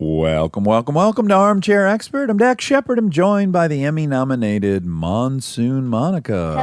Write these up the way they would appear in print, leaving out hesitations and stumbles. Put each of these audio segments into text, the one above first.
Welcome to Armchair Expert. I'm Dak Shepard. I'm joined by the Emmy-nominated Monsoon Monica.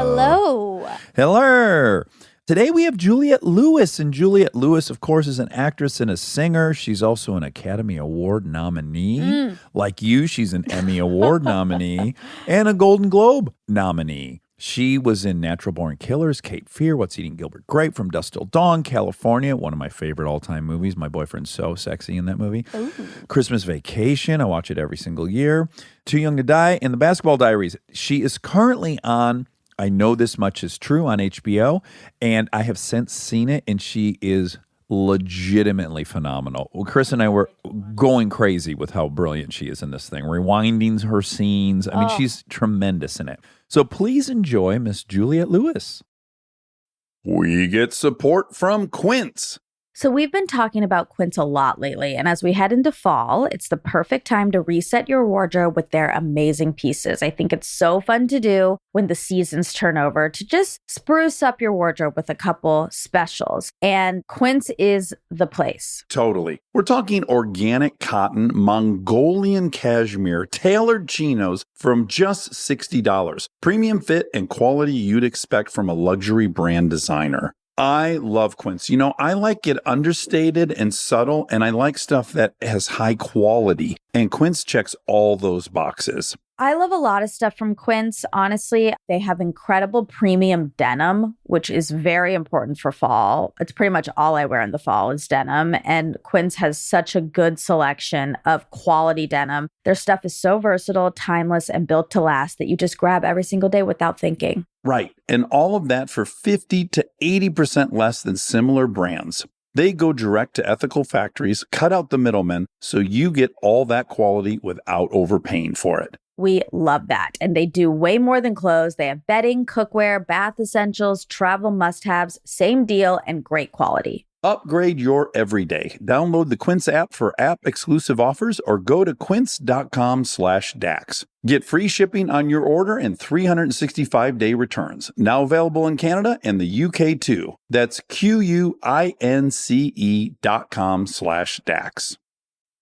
Hello. Today we have Juliette Lewis, and Juliette Lewis, of course, is an actress and a singer. She's also an Academy Award nominee. Like you, she's an Emmy Award nominee and a Golden Globe nominee. She was in Natural Born Killers, Cape Fear, What's Eating Gilbert Grape, From Dusk Till Dawn, California, one of my favorite all-time movies. My boyfriend's so sexy in that movie. Ooh. Christmas Vacation, I watch it every single year. Too Young to Die, and The Basketball Diaries. She is currently on, I know this much is true, on HBO, and I have since seen it, and she is legitimately phenomenal. Well, Chris and I were going crazy with how brilliant she is in this thing, rewinding her scenes. I mean, she's tremendous in it. So please enjoy Miss Juliette Lewis. We get support from Quince. So we've been talking about Quince a lot lately, and as we head into fall, it's the perfect time to reset your wardrobe with their amazing pieces. I think it's so fun to do when the seasons turn over to just spruce up your wardrobe with a couple specials, and Quince is the place. Totally. We're talking organic cotton, Mongolian cashmere, tailored chinos from just $60. Premium fit and quality you'd expect from a luxury brand designer. I love Quince. You know, I like it understated and subtle, and I like stuff that has high quality. And Quince checks all those boxes. I love a lot of stuff from Quince. Honestly, they have incredible premium denim, which is very important for fall. It's pretty much all I wear in the fall is denim. And Quince has such a good selection of quality denim. Their stuff is so versatile, timeless, and built to last that you just grab every single day without thinking. Right. And all of that for 50 to 80% less than similar brands. They go direct to ethical factories, cut out the middlemen, so you get all that quality without overpaying for it. We love that. And they do way more than clothes. They have bedding, cookware, bath essentials, travel must-haves, same deal, and great quality. Upgrade your everyday. Download the Quince app for app-exclusive offers or go to quince.com/Dax. Get free shipping on your order and 365-day returns. Now available in Canada and the UK too. That's QUINCE.com/Dax.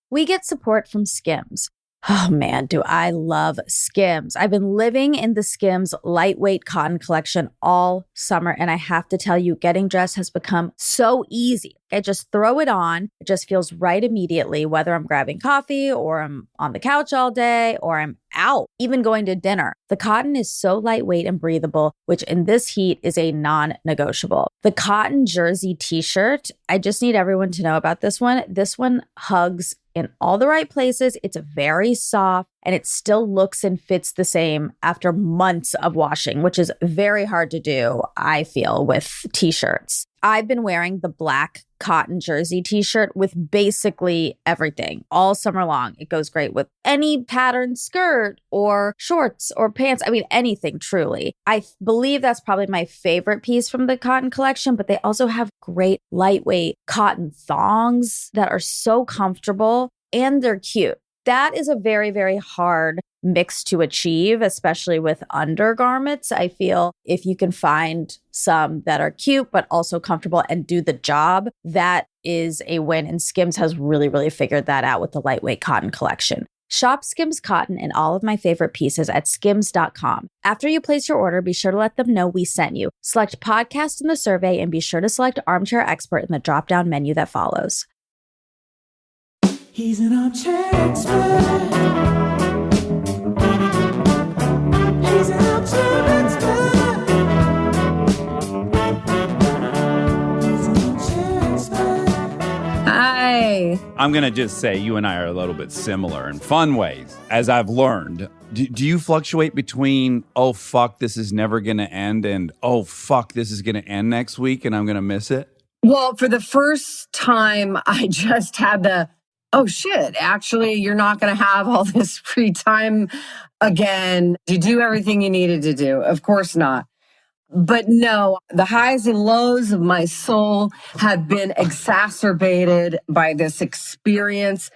We get support from Skims. Oh man, do I love Skims. I've been living in the Skims lightweight cotton collection all summer, and I have to tell you, getting dressed has become so easy. I just throw it on. It just feels right immediately, whether I'm grabbing coffee or I'm on the couch all day or I'm out, even going to dinner. The cotton is so lightweight and breathable, which in this heat is a non-negotiable. The cotton jersey t-shirt, I just need everyone to know about this one. This one hugs in all the right places. It's very soft and it still looks and fits the same after months of washing, which is very hard to do, I feel, with t-shirts. I've been wearing the black cotton jersey t-shirt with basically everything all summer long. It goes great with any patterned skirt or shorts or pants. I mean, anything, truly. I believe that's probably my favorite piece from the cotton collection, but they also have great lightweight cotton thongs that are so comfortable and they're cute. That is a very, very hard mix to achieve, especially with undergarments. I feel if you can find some that are cute, but also comfortable and do the job, that is a win. And Skims has really, really figured that out with the lightweight cotton collection. Shop Skims cotton and all of my favorite pieces at skims.com. After you place your order, be sure to let them know we sent you. Select podcast in the survey and be sure to select Armchair Expert in the drop-down menu that follows. He's an armchair expert. He's an armchair expert. He's an armchair expert. Hi. I'm going to just say you and I are a little bit similar in fun ways, as I've learned. Do you fluctuate between, oh, fuck, this is never going to end, and, oh, fuck, this is going to end next week and I'm going to miss it? Well, for the first time, I just had oh shit, actually, you're not going to have all this free time again. Did you do everything you needed to do? Of course not. But no, the highs and lows of my soul have been exacerbated by this experience.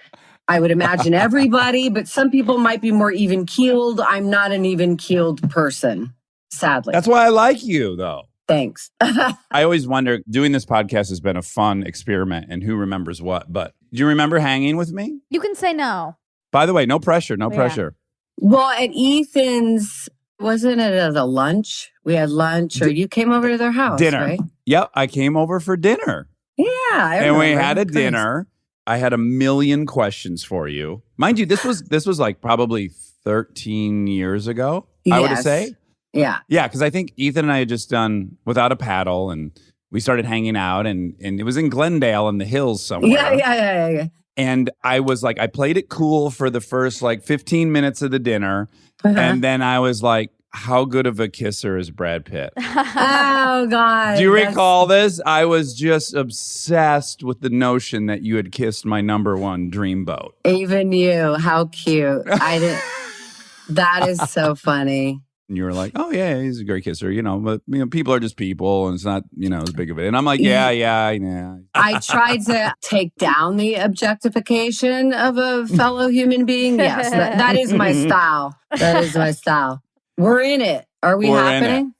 I would imagine everybody, but some people might be more even-keeled. I'm not an even-keeled person, sadly. That's why I like you, though. Thanks. I always wonder, doing this podcast has been a fun experiment and who remembers what, but Do you remember hanging with me? You can say no. By the way, no pressure, no Yeah. pressure. Well, at Ethan's, wasn't it at a lunch? We had lunch, or you came over to their house, Dinner. right? Yep, I came over for dinner. Yeah, I And we remember. had a Nice. dinner. I had a million questions for you. Mind you, this was like probably 13 years ago, I would Yes. say. Yeah. Yeah, because I think Ethan and I had just done Without a Paddle, and we started hanging out, and it was in Glendale in the hills somewhere. Yeah. And I was like, I played it cool for the first like 15 minutes of the dinner. Uh-huh. And then I was like, how good of a kisser is Brad Pitt? Oh, God. Do you that's- recall this? I was just obsessed with the notion that you had kissed my number one dreamboat. Even you. How cute. I didn't. That is so funny. And you were like, oh, yeah, he's a great kisser, but people are just people and it's not, as big of it. And I'm like, yeah. I tried to take down the objectification of a fellow human being. Yes, that is my style. That is my style. We're in it. Are we We're in happening?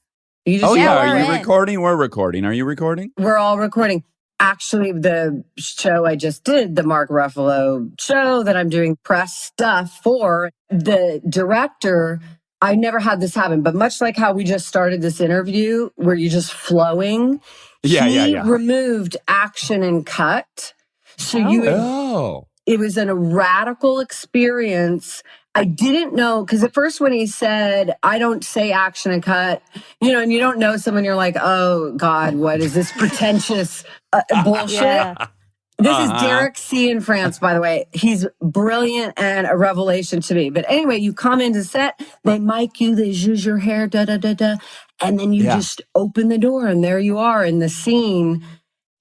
You just Oh, yeah. we're Are you in. recording? We're recording. Are you recording? We're all recording. Actually, the show I just did, the Mark Ruffalo show that I'm doing press stuff for, the director, I never had this happen, but much like how we just started this interview where you're just flowing, he removed action and cut. So it was a radical experience. I didn't know, because at first when he said, I don't say action and cut, and you don't know someone, you're like, oh God, what is this pretentious bullshit? Yeah. This is Derek C. in France, by the way. He's brilliant and a revelation to me. But anyway, you come into set, they mic you, they zhuzh your hair, da-da-da-da. And then you just open the door and there you are in the scene.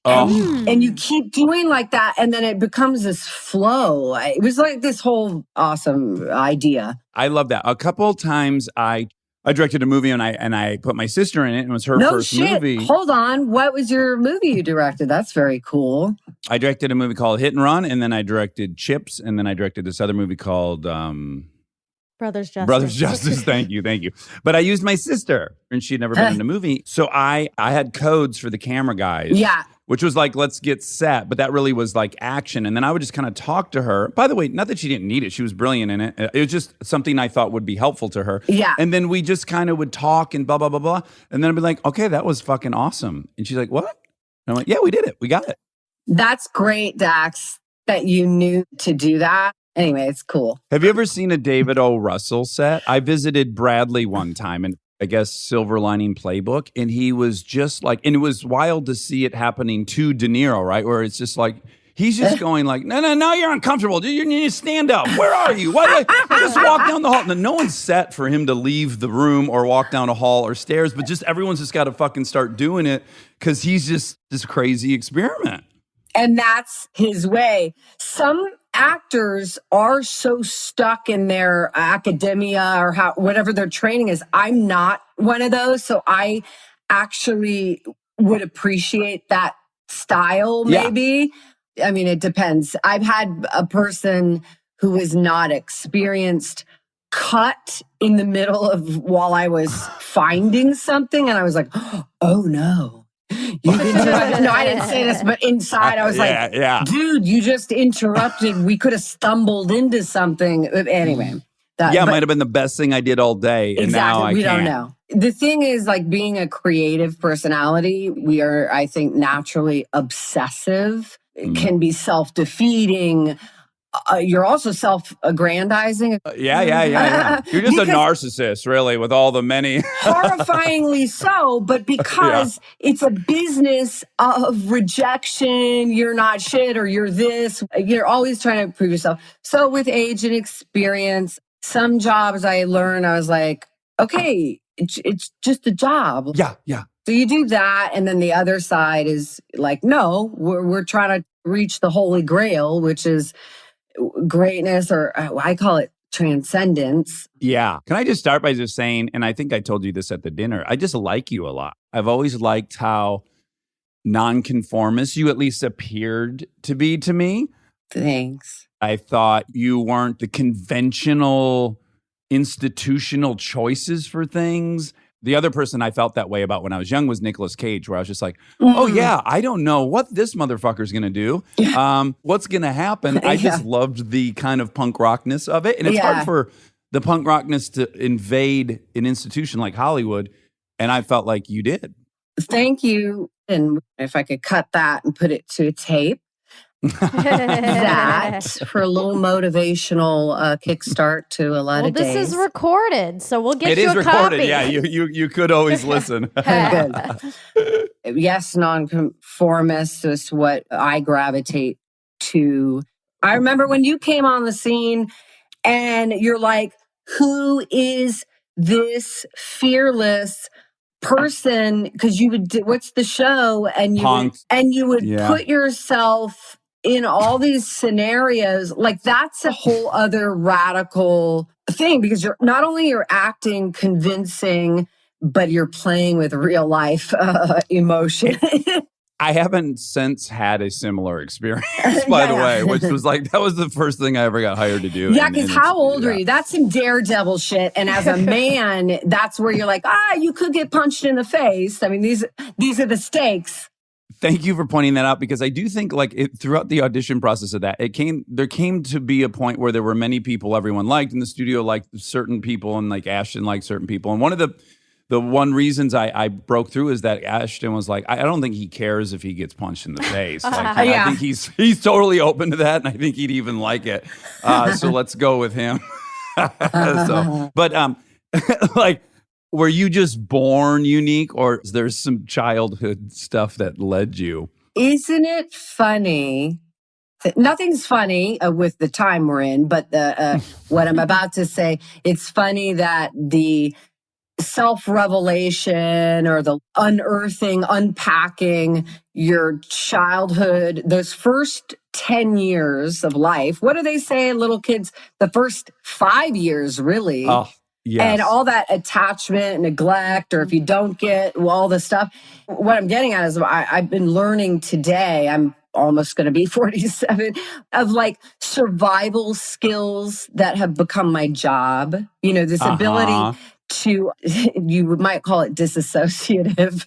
And you keep doing like that. And then it becomes this flow. It was like this whole awesome idea. I love that. A couple of times I directed a movie and I put my sister in it, and it was her No first shit. movie. Hold on. What was your movie you directed? That's very cool. I directed a movie called Hit and Run, and then I directed Chips, and then I directed this other movie called Brothers Justice. Brothers Justice. Thank you. But I used my sister, and she'd never been in a movie. So I had codes for the camera guys. Yeah. Which was like, let's get set. But that really was like action. And then I would just kind of talk to her. By the way, not that she didn't need it. She was brilliant in it. It was just something I thought would be helpful to her. Yeah. And then we just kind of would talk and blah, blah, blah, blah. And then I'd be like, okay, that was fucking awesome. And she's like, what? And I'm like, yeah, we did it. We got it. That's great, Dax, that you knew to do that. Anyway, it's cool. Have you ever seen a David O. Russell set? I visited Bradley one time, and I guess Silver Lining Playbook, and he was just like, and it was wild to see it happening to De Niro, right? Where it's just like, he's just going like, no, you're uncomfortable. You need to stand up. Where are you? What? Just walk down the hall. No one's set for him to leave the room or walk down a hall or stairs, but just everyone's just got to fucking start doing it because he's just this crazy experiment. And that's his way. Some actors are so stuck in their academia or whatever their training is. I'm not one of those. So I actually would appreciate that style, maybe. I mean, it depends. I've had a person who was not experienced cut in the middle of while I was finding something. And I was like, oh no. No, I didn't say this, but inside I was like, dude, you just interrupted. We could have stumbled into something. Anyway. It might have been the best thing I did all day. And now I we can't. don't know. The thing is, like, being a creative personality, we are, I think, naturally obsessive. It can be self-defeating. You're also self-aggrandizing. Yeah. You're just a narcissist, really, with all the many. Horrifyingly so, but because it's a business of rejection, you're not shit or you're this, you're always trying to prove yourself. So with age and experience, some jobs I learned, I was like, okay, it's just a job. Yeah. So you do that, and then the other side is like, no, we're trying to reach the holy grail, which is greatness, or I call it transcendence. Yeah. Can I just start by just saying, and I think I told you this at the dinner, I just like you a lot. I've always liked how nonconformist you at least appeared to be to me. Thanks. I thought you weren't the conventional institutional choices for things, The other person I felt that way about when I was young was Nicolas Cage, where I was just like, oh yeah, I don't know what this motherfucker's going to do. What's going to happen? I just loved the kind of punk rockness of it. And it's hard for the punk rockness to invade an institution like Hollywood. And I felt like you did. Thank you. And if I could cut that and put it to a tape, that for a little motivational kickstart to a lot of days. This is recorded, so we'll get It you is a recorded. copy. Yeah, you could always listen. Good. Yes, nonconformist is what I gravitate to. I remember when you came on the scene and you're like, who is this fearless person? Because you would what's the show? And you would put yourself in all these scenarios. Like that's a whole other radical thing, because you're not only you're acting convincing, but you're playing with real life emotion. I haven't since had a similar experience, by the way, which was like, that was the first thing I ever got hired to do. Yeah, because how old are you? That's some daredevil shit. And as a man, that's where you're like, you could get punched in the face. I mean, these are the stakes. Thank you for pointing that out, because I do think like throughout the audition process of that, there came to be a point where there were many people everyone liked in the studio, liked certain people, and like Ashton liked certain people. And one of the one reasons I broke through is that Ashton was like, I don't think he cares if he gets punched in the face. Like, I think he's totally open to that, and I think he'd even like it. So let's go with him. But like, were you just born unique, or is there some childhood stuff that led you? Isn't it funny? Nothing's funny with the time we're in, but what I'm about to say, it's funny that the self-revelation or the unearthing, unpacking your childhood, those first 10 years of life. What do they say, little kids? The first 5 years, really. Oh, yes. And all that attachment, neglect, or if you don't get all the stuff. What I'm getting at is I've been learning today, I'm almost going to be 47, of like survival skills that have become my job. You know, this ability to, you might call it disassociative,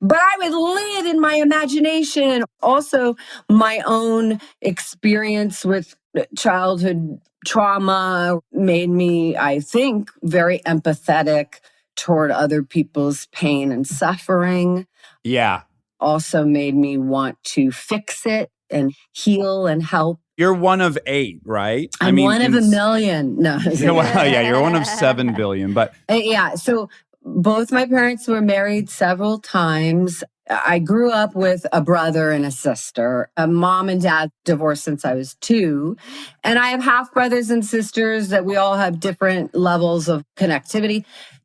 but I would live in my imagination. Also, my own experience with childhood trauma made me, I think, very empathetic toward other people's pain and suffering. Yeah. Also made me want to fix it and heal and help. You're one of 8, right? I'm one of a million. No. You're one of 7 billion. But yeah, so both my parents were married several times. I grew up with a brother and a sister. Mom and dad divorced since I was 2. And I have half brothers and sisters that we all have different levels of connectivity.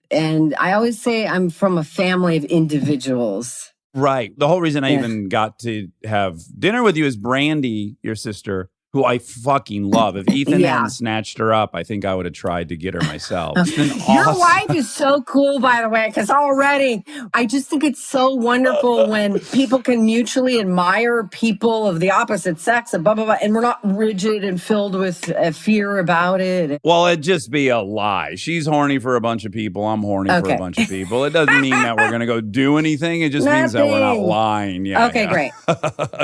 And I always say I'm from a family of individuals. Right. The whole reason I even got to have dinner with you is Brandy, your sister, who I fucking love. If Ethan hadn't snatched her up, I think I would have tried to get her myself. It's been awesome. Your wife is so cool, by the way, because already I just think it's so wonderful when people can mutually admire people of the opposite sex and blah, blah, blah, and we're not rigid and filled with fear about it. Well, it'd just be a lie. She's horny for a bunch of people. I'm horny for a bunch of people. It doesn't mean that we're going to go do anything. It just means that we're not lying. Yeah. Okay, great.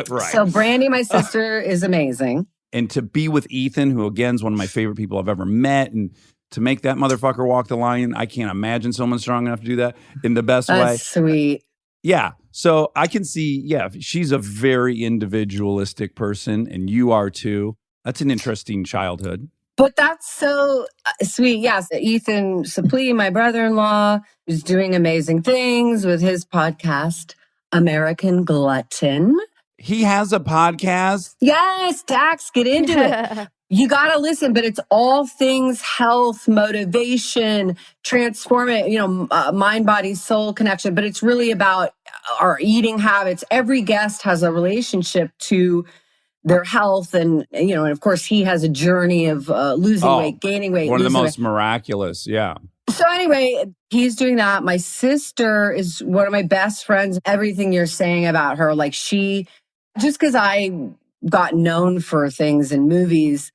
Right. So Brandy, my sister, is amazing. And to be with Ethan, who again is one of my favorite people I've ever met, and to make that motherfucker walk the line, I can't imagine someone strong enough to do that in the best way. That's sweet. Yeah. So I can see, she's a very individualistic person, and you are too. That's an interesting childhood. But that's so sweet. Yes, Ethan Suplee, my brother-in-law, is doing amazing things with his podcast, American Glutton. He has a podcast? Yes, Dax, get into it. You got to listen, but it's all things health, motivation, transform it, mind, body, soul connection. But it's really about our eating habits. Every guest has a relationship to their health. And of course, he has a journey of losing weight, gaining weight. One of the most miraculous, yeah. So anyway, he's doing that. My sister is one of my best friends. Everything you're saying about her, like just because I got known for things in movies,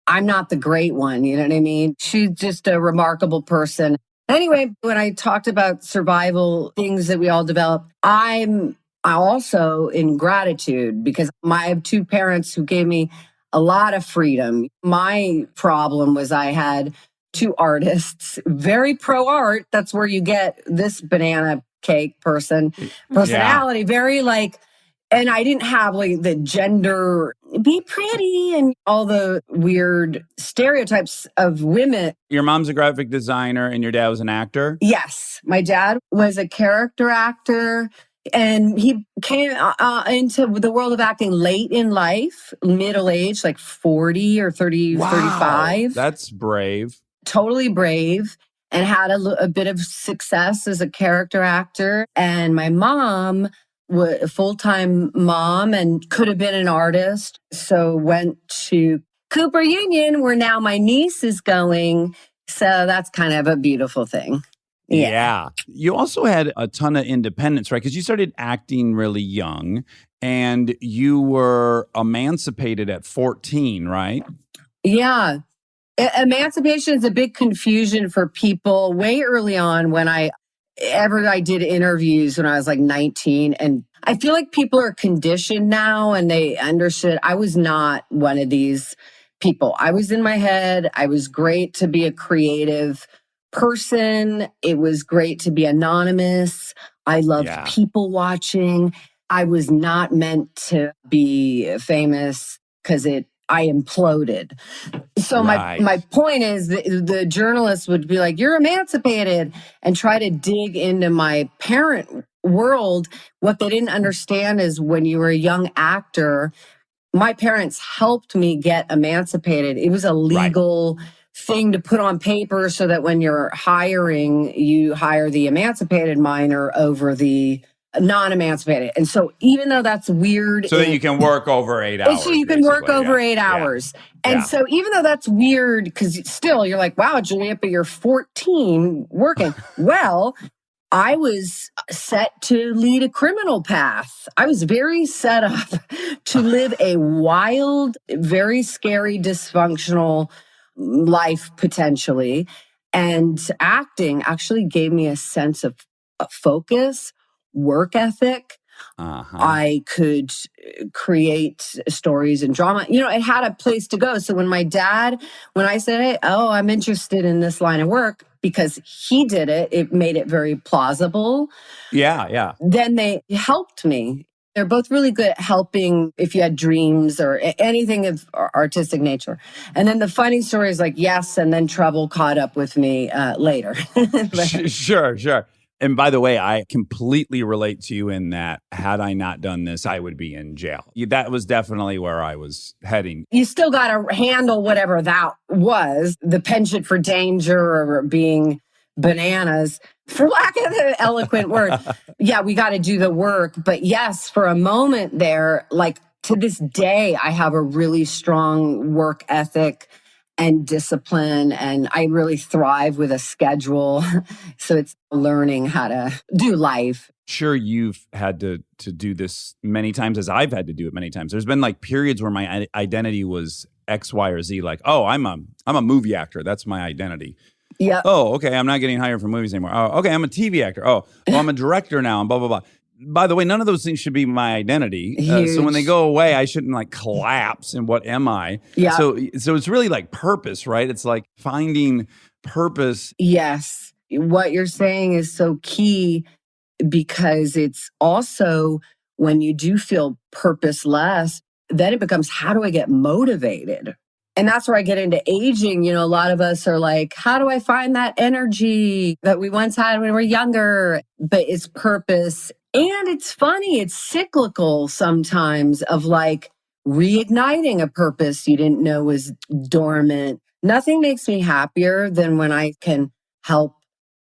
I'm not the great one. You know what I mean? She's just a remarkable person. Anyway, when I talked about survival things that we all develop, I'm also in gratitude because I have two parents who gave me a lot of freedom. My problem was I had two artists, very pro art. That's where you get this banana cake personality, very like, and I didn't have like the gender, be pretty, and all the weird stereotypes of women. Your mom's a graphic designer and your dad was an actor? Yes, my dad was a character actor. And he came into the world of acting late in life, middle age, like 40 or 30, Wow, 35. that's brave. Totally brave, and had a bit of success as a character actor. And my mom was a full-time mom and could have been an artist. So went to Cooper Union, where now my niece is going. So that's kind of a beautiful thing. Yeah. You also had a ton of independence, right? Because you started acting really young and you were emancipated at 14, right? Yeah. Emancipation is a big confusion for people way early on when I did interviews when I was like 19. And I feel like people are conditioned now and they understood I was not one of these people. I was in my head. I was great to be a creative person. It was great to be anonymous. I loved people watching. I was not meant to be famous because I imploded. So my point is the journalists would be like, you're emancipated, and try to dig into my parent world. What they didn't understand is when you were a young actor, my parents helped me get emancipated. It was a legal thing to put on paper so that when you're hiring, you hire the emancipated minor over the non-emancipated. And so even though that's weird. So that you can work over 8 hours. So you can work over 8 hours. And so even though that's weird, because still you're like, wow, Juliette, but you're 14 working. Well, I was set to lead a criminal path. I was very set up to live a wild, very scary, dysfunctional life potentially. And acting actually gave me a sense of focus, work ethic. I could create stories and drama. You know, it had a place to go. So when I said, hey, I'm interested in this line of work, because he did it, it made it very plausible. Yeah. Then they helped me. They're both really good at helping if you had dreams or anything of artistic nature. And then the funny story is like, yes, and then trouble caught up with me later. Sure. And by the way, I completely relate to you in that had I not done this, I would be in jail. That was definitely where I was heading. You still got to handle whatever that was, the penchant for danger or being bananas, for lack of an eloquent word. Yeah, we got to do the work. But yes, for a moment there, like to this day, I have a really strong work ethic and discipline, and I really thrive with a schedule. So it's learning how to do life. Sure, you've had to do this many times, as I've had to do it many times. There's been like periods where my identity was X, Y, or Z. Like, I'm a movie actor. That's my identity. Yeah. Oh, okay. I'm not getting hired for movies anymore. Oh, okay. I'm a TV actor. Oh, well, I'm a director now, and blah blah blah. By the way, none of those things should be my identity. So when they go away, I shouldn't like collapse. And what am I? Yeah. So it's really like purpose, right? It's like finding purpose. Yes. What you're saying is so key, because it's also when you do feel purposeless, then it becomes, how do I get motivated? And that's where I get into aging. You know, a lot of us are like, how do I find that energy that we once had when we were younger? But it's purpose. And it's funny, it's cyclical sometimes, of like reigniting a purpose you didn't know was dormant. Nothing makes me happier than when I can help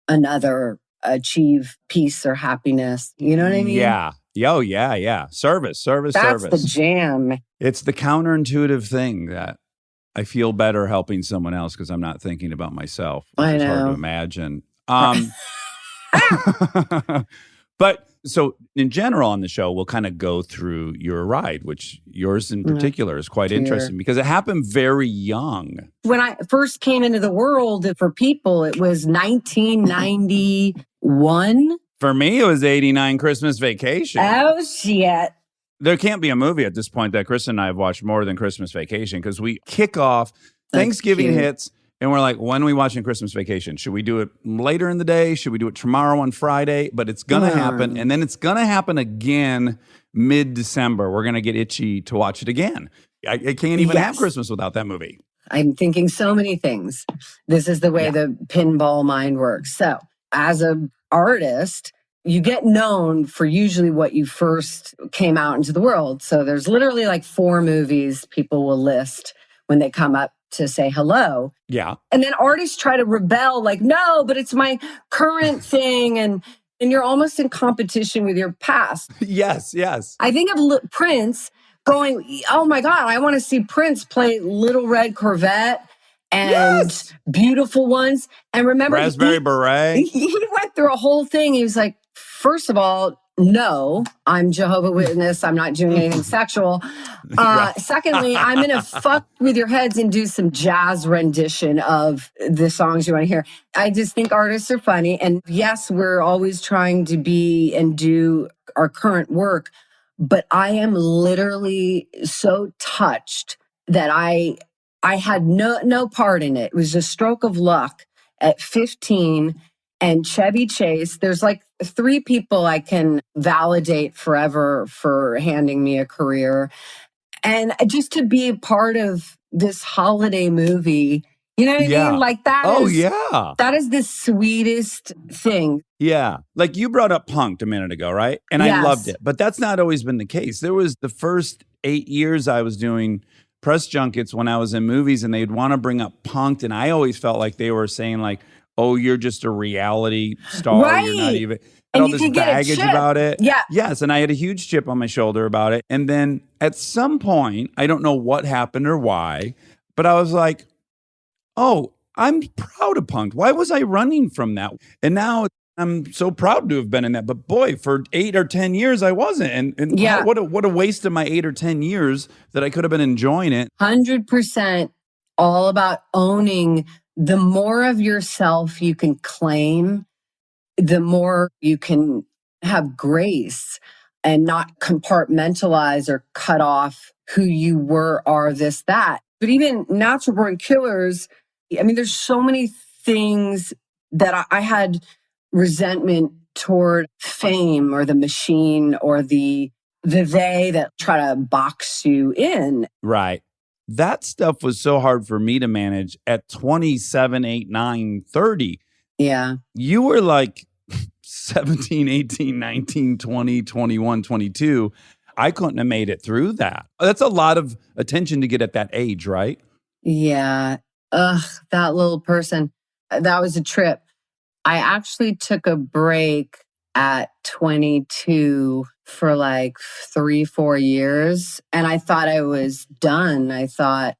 another achieve peace or happiness. You know what I mean? Yeah. Oh, yeah. Service. That's the jam. It's the counterintuitive thing that I feel better helping someone else because I'm not thinking about myself. I It's know. hard to imagine. But so in general on the show, we'll kind of go through your ride, which yours in particular is quite interesting because it happened very young. When I first came into the world for people, it was 1991. For me, it was 89 Christmas Vacation. Oh, shit. There can't be a movie at this point that Chris and I have watched more than Christmas Vacation because we kick off Thanksgiving cute. hits and we're like, when are we watching Christmas Vacation? Should we do it later in the day? Should we do it tomorrow on Friday? But it's going to happen. And then it's going to happen again mid-December. We're going to get itchy to watch it again. I can't even have Christmas without that movie. I'm thinking so many things. This is the way the pinball mind works. So as an artist, you get known for usually what you first came out into the world. So there's literally like 4 movies people will list when they come up to say hello. Yeah. And then artists try to rebel like, no, but it's my current thing. And you're almost in competition with your past. Yes. I think of Prince going, oh my God, I want to see Prince play Little Red Corvette and Beautiful Ones. And remember, Raspberry Beret. He went through a whole thing. He was like, first of all, no, I'm Jehovah's Witness. I'm not doing anything sexual. Secondly, I'm going to fuck with your heads and do some jazz rendition of the songs you want to hear. I just think artists are funny. And yes, we're always trying to be and do our current work. But I am literally so touched that I had no part in it. It was a stroke of luck at 15. And Chevy Chase, there's like 3 people I can validate forever for handing me a career. And just to be a part of this holiday movie, you know what I mean? Like that that is the sweetest thing. Yeah. Like you brought up Punk'd a minute ago, right? And I loved it. But that's not always been the case. There was the first 8 years I was doing press junkets when I was in movies and they'd want to bring up Punk'd. And I always felt like they were saying like, oh, you're just a reality star. Right. You're not even... And all this baggage about it. Yeah. Yes. And I had a huge chip on my shoulder about it. And then at some point, I don't know what happened or why, but I was like, oh, I'm proud of Punk'd. Why was I running from that? And now I'm so proud to have been in that. But boy, for 8 or 10 years, I wasn't. And what a waste of my 8 or 10 years that I could have been enjoying it. 100% all about owning. The more of yourself you can claim, the more you can have grace and not compartmentalize or cut off who you were, are, this, that. But even Natural Born Killers, I mean, there's so many things that I had resentment toward fame or the machine or the they that try to box you in. Right. That stuff was so hard for me to manage at 27, 8, 9, 30. Yeah. You were like 17, 18, 19, 20, 21, 22. I couldn't have made it through that. That's a lot of attention to get at that age, right? Yeah. Ugh, that little person. That was a trip. I actually took a break at 22 for like 3-4 years. And I thought I was done. I thought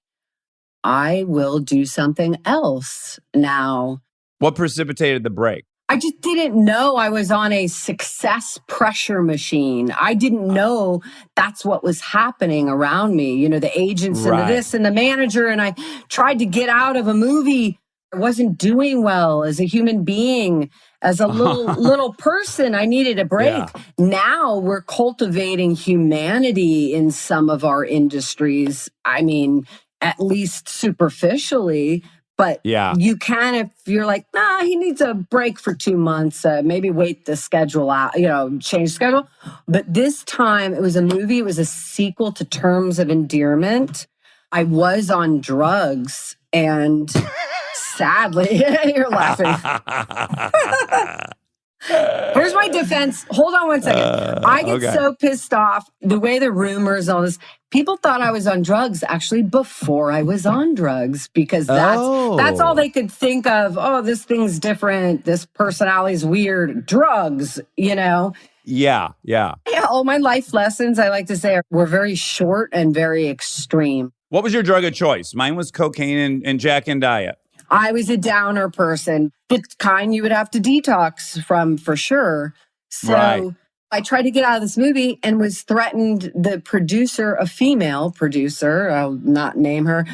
I will do something else now. What precipitated the break? I just didn't know I was on a success pressure machine. I didn't know that's what was happening around me. You know, the agents and the this and the manager. And I tried to get out of a movie. I wasn't doing well as a human being, as a little person. I needed a break. Yeah. Now we're cultivating humanity in some of our industries. I mean, at least superficially. But you can, if you're like, nah, he needs a break for 2 months, maybe wait the schedule out, change the schedule. But this time it was a movie. It was a sequel to Terms of Endearment. I was on drugs and sadly, you're laughing. Here's my defense. Hold on one second. I get so pissed off the way the rumors, all this. People thought I was on drugs actually before I was on drugs because that's all they could think of. Oh, this thing's different. This personality's weird. Drugs, Yeah. Yeah. All my life lessons, I like to say, were very short and very extreme. What was your drug of choice? Mine was cocaine and Jack and Diet. I was a downer person. The kind you would have to detox from for sure. So Right. I tried to get out of this movie and was threatened. The producer, a female producer, I'll not name her,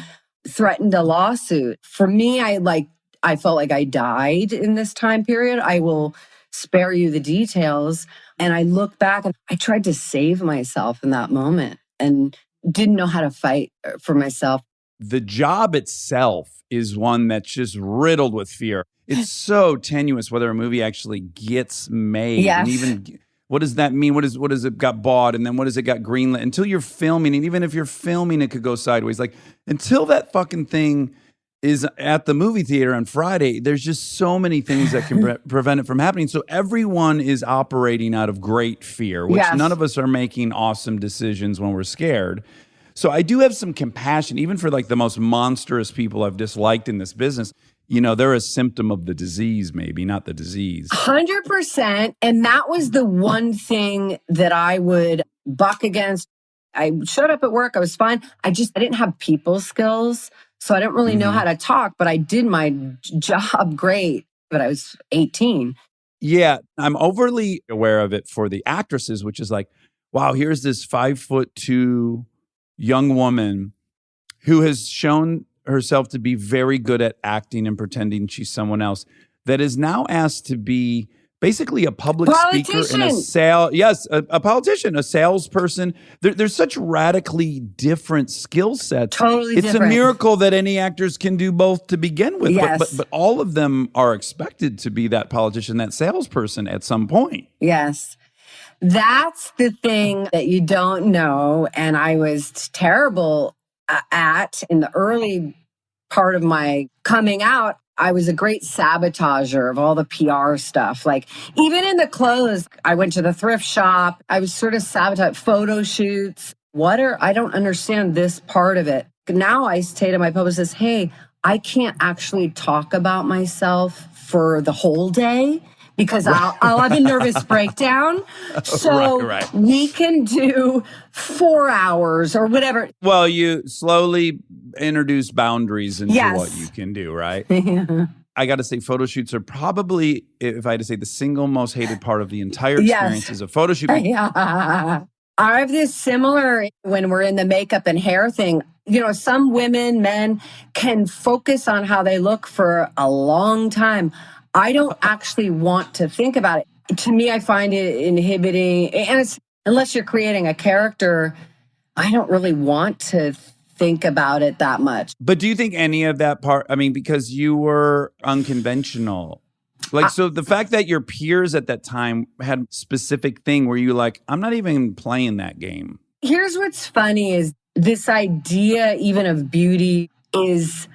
threatened a lawsuit. For me, I felt like I died in this time period. I will spare you the details. And I look back and I tried to save myself in that moment and didn't know how to fight for myself. The job itself is one that's just riddled with fear. It's so tenuous whether a movie actually gets made. Yes. And even what does that mean? What does it got bought? And then what does it got greenlit? Until you're filming, and even if you're filming, it could go sideways. Like until that fucking thing is at the movie theater on Friday, there's just so many things that can prevent it from happening. So everyone is operating out of great fear, which Yes. none of us are making awesome decisions when we're scared. So I do have some compassion, even for like the most monstrous people I've disliked in this business. You know, they're a symptom of the disease, maybe, not the disease. 100%. And that was the one thing that I would buck against. I showed up at work. I was fine. I didn't have people skills. So I didn't really know how to talk, but I did my job great. But I was 18. Yeah, I'm overly aware of it for the actresses, which is like, wow, here's this 5'2" young woman who has shown herself to be very good at acting and pretending she's someone else that is now asked to be basically a public speaker and a politician, a salesperson. There's such radically different skill sets. Totally it's different. a miracle that any actors can do both to begin with. Yes. But all of them are expected to be that politician, that salesperson at some point. Yes. That's the thing that you don't know. And I was terrible at in the early part of my coming out. I was a great sabotager of all the PR stuff. Like even in the clothes, I went to the thrift shop. I was sort of sabotage photo shoots. I don't understand this part of it. Now I say to my publicist, hey, I can't actually talk about myself for the whole day because I'll have a nervous breakdown. So Right. we can do 4 hours or whatever. Well, you slowly introduce boundaries into Yes. what you can do, right? I got to say, photo shoots are probably, if I had to say, the single most hated part of the entire Yes. experience is a photo shoot. Yeah. I have this similar when we're in the makeup and hair thing. You know, some women, men can focus on how they look for a long time. I don't actually want to think about it. To me, I find it inhibiting. And it's, unless you're creating a character, I don't really want to think about it that much. But do you think any of that part, I mean, because you were unconventional, like, so the fact that your peers at that time had specific thing where you like, I'm not even playing that game. Here's what's funny is this idea even of beauty it's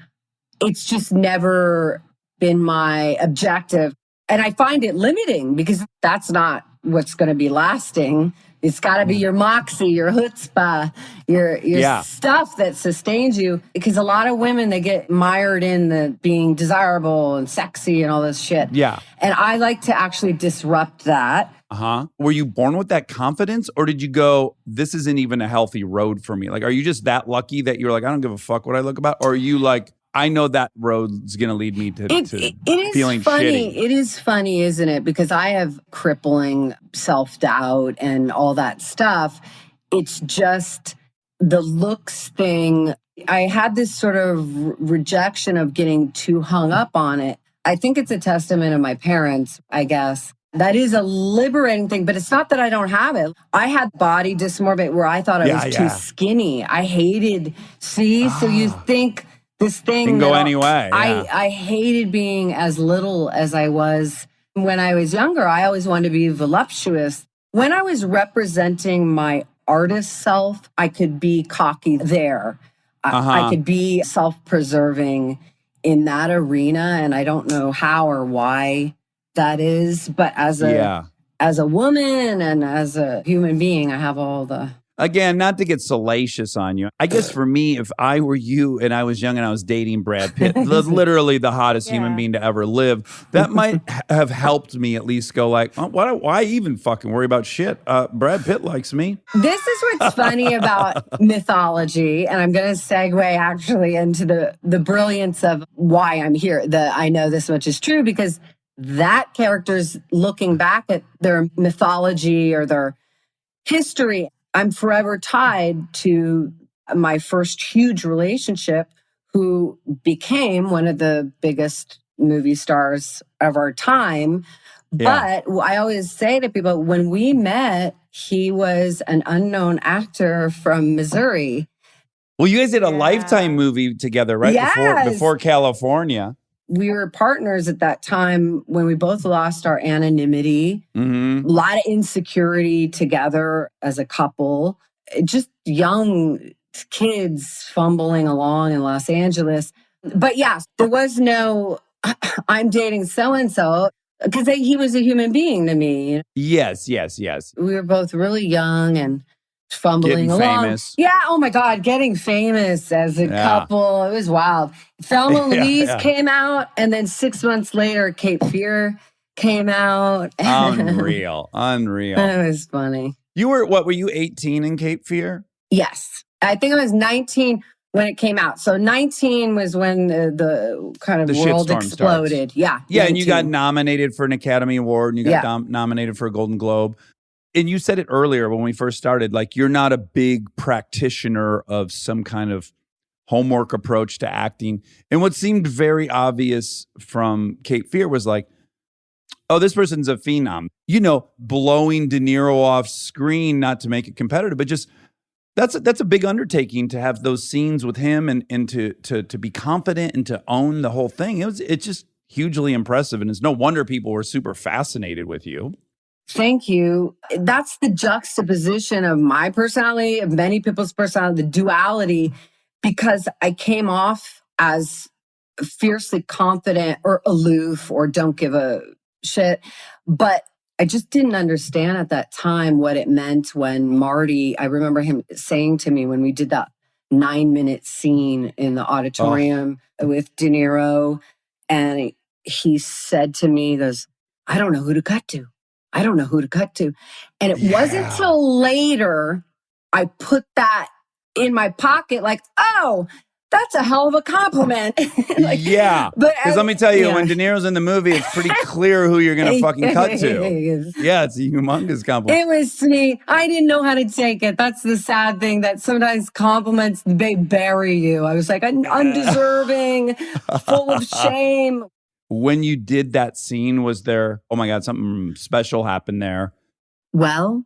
just never been my objective. And I find it limiting because that's not what's going to be lasting. It's got to be your moxie, your chutzpah, your stuff that sustains you. Because a lot of women, they get mired in the being desirable and sexy and all this shit. Yeah. And I like to actually disrupt that. Were you born with that confidence, or did you go, this isn't even a healthy road for me? Like, are you just that lucky that you're like, I don't give a fuck what I look about? Or are you like, I know that road's going to lead me to It is feeling funny. shitty? It is funny, isn't it? Because I have crippling self-doubt and all that stuff. It's just the looks thing. I had this sort of rejection of getting too hung up on it. I think it's a testament of my parents, I guess. That is a liberating thing, but it's not that I don't have it. I had body dysmorphia where I thought I was too skinny. I hated, so you think this thing can go any way. I hated being as little as I was when I was younger. I always wanted to be voluptuous. When I was representing my artist self, I could be cocky there. I could be self-preserving in that arena, and I don't know how or why that is. But as a woman and as a human being, I have all the... Again, not to get salacious on you. I guess for me, if I were you and I was young and I was dating Brad Pitt, literally the hottest human being to ever live, that might have helped me at least go like, oh, why even fucking worry about shit? Brad Pitt likes me. This is what's funny about mythology, and I'm going to segue actually into the brilliance of why I'm here. I know this much is true because that character's looking back at their mythology or their history. I'm forever tied to my first huge relationship, who became one of the biggest movie stars of our time. Yeah. But I always say to people, when we met, he was an unknown actor from Missouri. Well, you guys did a Lifetime movie together, right? Yes. Before California. We were partners at that time when we both lost our anonymity. Mm-hmm. A lot of insecurity together as a couple. Just young kids fumbling along in Los Angeles. But yes, there was no, I'm dating so-and-so, because he was a human being to me. Yes. We were both really young and fumbling Getting along. famous. Yeah, oh my God, getting famous as a Yeah. couple. It was wild. Thelma and Yeah, Louise yeah. came out, and then 6 months later, Cape Fear came out. Unreal. It was funny. You were you 18 in Cape Fear? Yes. I think I was 19 when it came out. So 19 was when the kind of The world shitstorm exploded. starts. Yeah. Yeah, and you got 19. nominated for an Academy Award, and you got Yeah. nominated for a Golden Globe. And you said it earlier when we first started, like you're not a big practitioner of some kind of homework approach to acting. And what seemed very obvious from Cape Fear was like, oh, this person's a phenom. You know, blowing De Niro off screen, not to make it competitive, but just that's a big undertaking to have those scenes with him and to be confident and to own the whole thing. It's just hugely impressive. And it's no wonder people were super fascinated with you. Thank you. That's the juxtaposition of my personality, of many people's personality, the duality, because I came off as fiercely confident or aloof or don't give a shit. But I just didn't understand at that time what it meant when Marty, I remember him saying to me when we did that 9-minute scene in the auditorium with De Niro, and he said to me, he goes, I don't know who to cut to. I don't know who to cut to. And it wasn't till later I put that in my pocket, like, oh, that's a hell of a compliment. Yeah. But Because let me tell you, when De Niro's in the movie, it's pretty clear who you're going to fucking cut to. Yeah, it's a humongous compliment. It was sweet. I didn't know how to take it. That's the sad thing, that sometimes compliments, they bury you. I was like, undeserving, full of shame. When you did that scene, was there, oh my God, something special happened there? Well,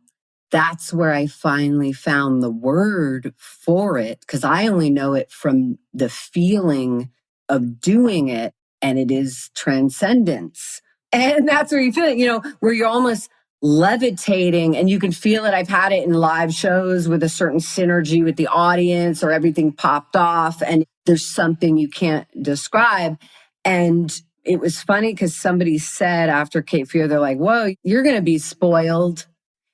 that's where I finally found the word for it, because I only know it from the feeling of doing it, and it is transcendence. And that's where you feel it, where you're almost levitating and you can feel it. I've had it in live shows with a certain synergy with the audience, or everything popped off and there's something you can't describe. And it was funny because somebody said after Cape Fear, they're like, whoa, you're going to be spoiled.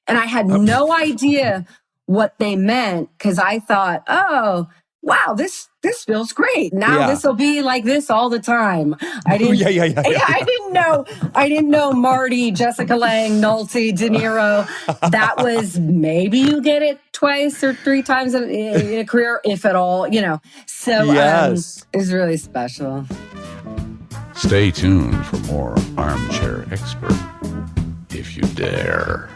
And I had no idea what they meant, because I thought, oh, wow, this feels great. Now this will be like this all the time. I didn't. I didn't know Marty, Jessica Lange, Nolte, De Niro. That was maybe you get it twice or 3 times in a career, if at all. So Yes. it was really special. Stay tuned for more Armchair Expert, if you dare.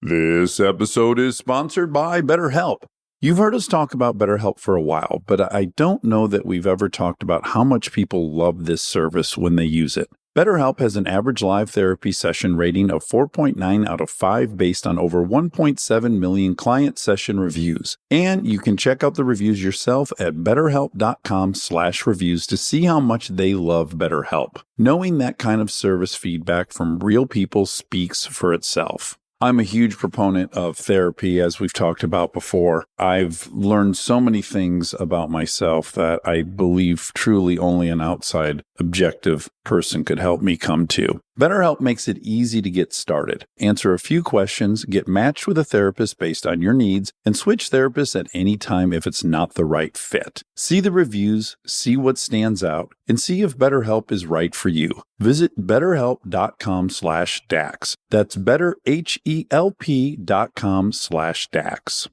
This episode is sponsored by BetterHelp. You've heard us talk about BetterHelp for a while, but I don't know that we've ever talked about how much people love this service when they use it. BetterHelp has an average live therapy session rating of 4.9 out of 5 based on over 1.7 million client session reviews. And you can check out the reviews yourself at betterhelp.com/reviews to see how much they love BetterHelp. Knowing that kind of service feedback from real people speaks for itself. I'm a huge proponent of therapy, as we've talked about before. I've learned so many things about myself that I believe truly only an outside, objective person could help me come to. BetterHelp makes it easy to get started. Answer a few questions, get matched with a therapist based on your needs, and switch therapists at any time if it's not the right fit. See the reviews, see what stands out, and see if BetterHelp is right for you. Visit betterhelp.com/Dax. That's betterhelp.com/Dax.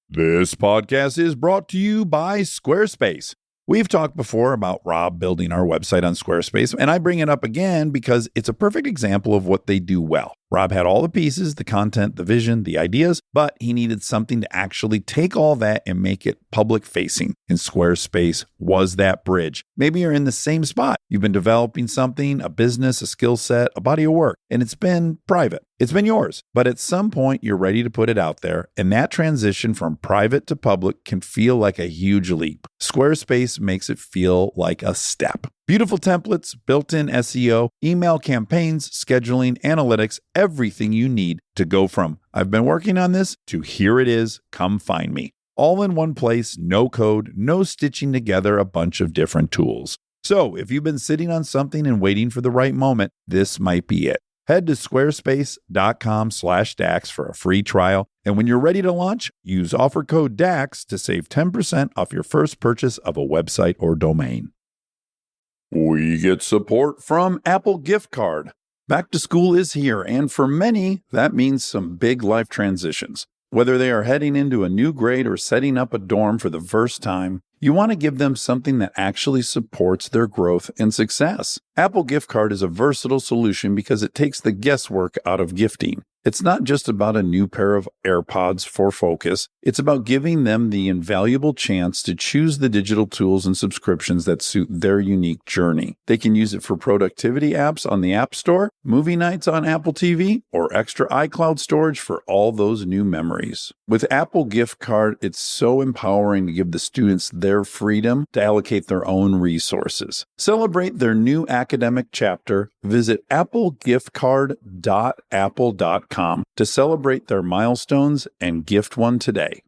This podcast is brought to you by Squarespace. We've talked before about Rob building our website on Squarespace, and I bring it up again because it's a perfect example of what they do well. Rob had all the pieces, the content, the vision, the ideas, but he needed something to actually take all that and make it public facing. And Squarespace was that bridge. Maybe you're in the same spot. You've been developing something, a business, a skill set, a body of work, and it's been private. It's been yours, but at some point you're ready to put it out there, and that transition from private to public can feel like a huge leap. Squarespace makes it feel like a step. Beautiful templates, built-in SEO, email campaigns, scheduling, analytics, everything you need to go from "I've been working on this" to "here it is, come find me." All in one place, no code, no stitching together a bunch of different tools. So if you've been sitting on something and waiting for the right moment, this might be it. Head to squarespace.com/DAX for a free trial. And when you're ready to launch, use offer code DAX to save 10% off your first purchase of a website or domain. We get support from Apple Gift Card. Back to school is here, and for many, that means some big life transitions. Whether they are heading into a new grade or setting up a dorm for the first time, you want to give them something that actually supports their growth and success. Apple Gift Card is a versatile solution because it takes the guesswork out of gifting. It's not just about a new pair of AirPods for focus. It's about giving them the invaluable chance to choose the digital tools and subscriptions that suit their unique journey. They can use it for productivity apps on the App Store, movie nights on Apple TV, or extra iCloud storage for all those new memories. With Apple Gift Card, it's so empowering to give the students their freedom to allocate their own resources. Celebrate their new academic chapter. Visit applegiftcard.apple.com to celebrate their milestones and gift one today.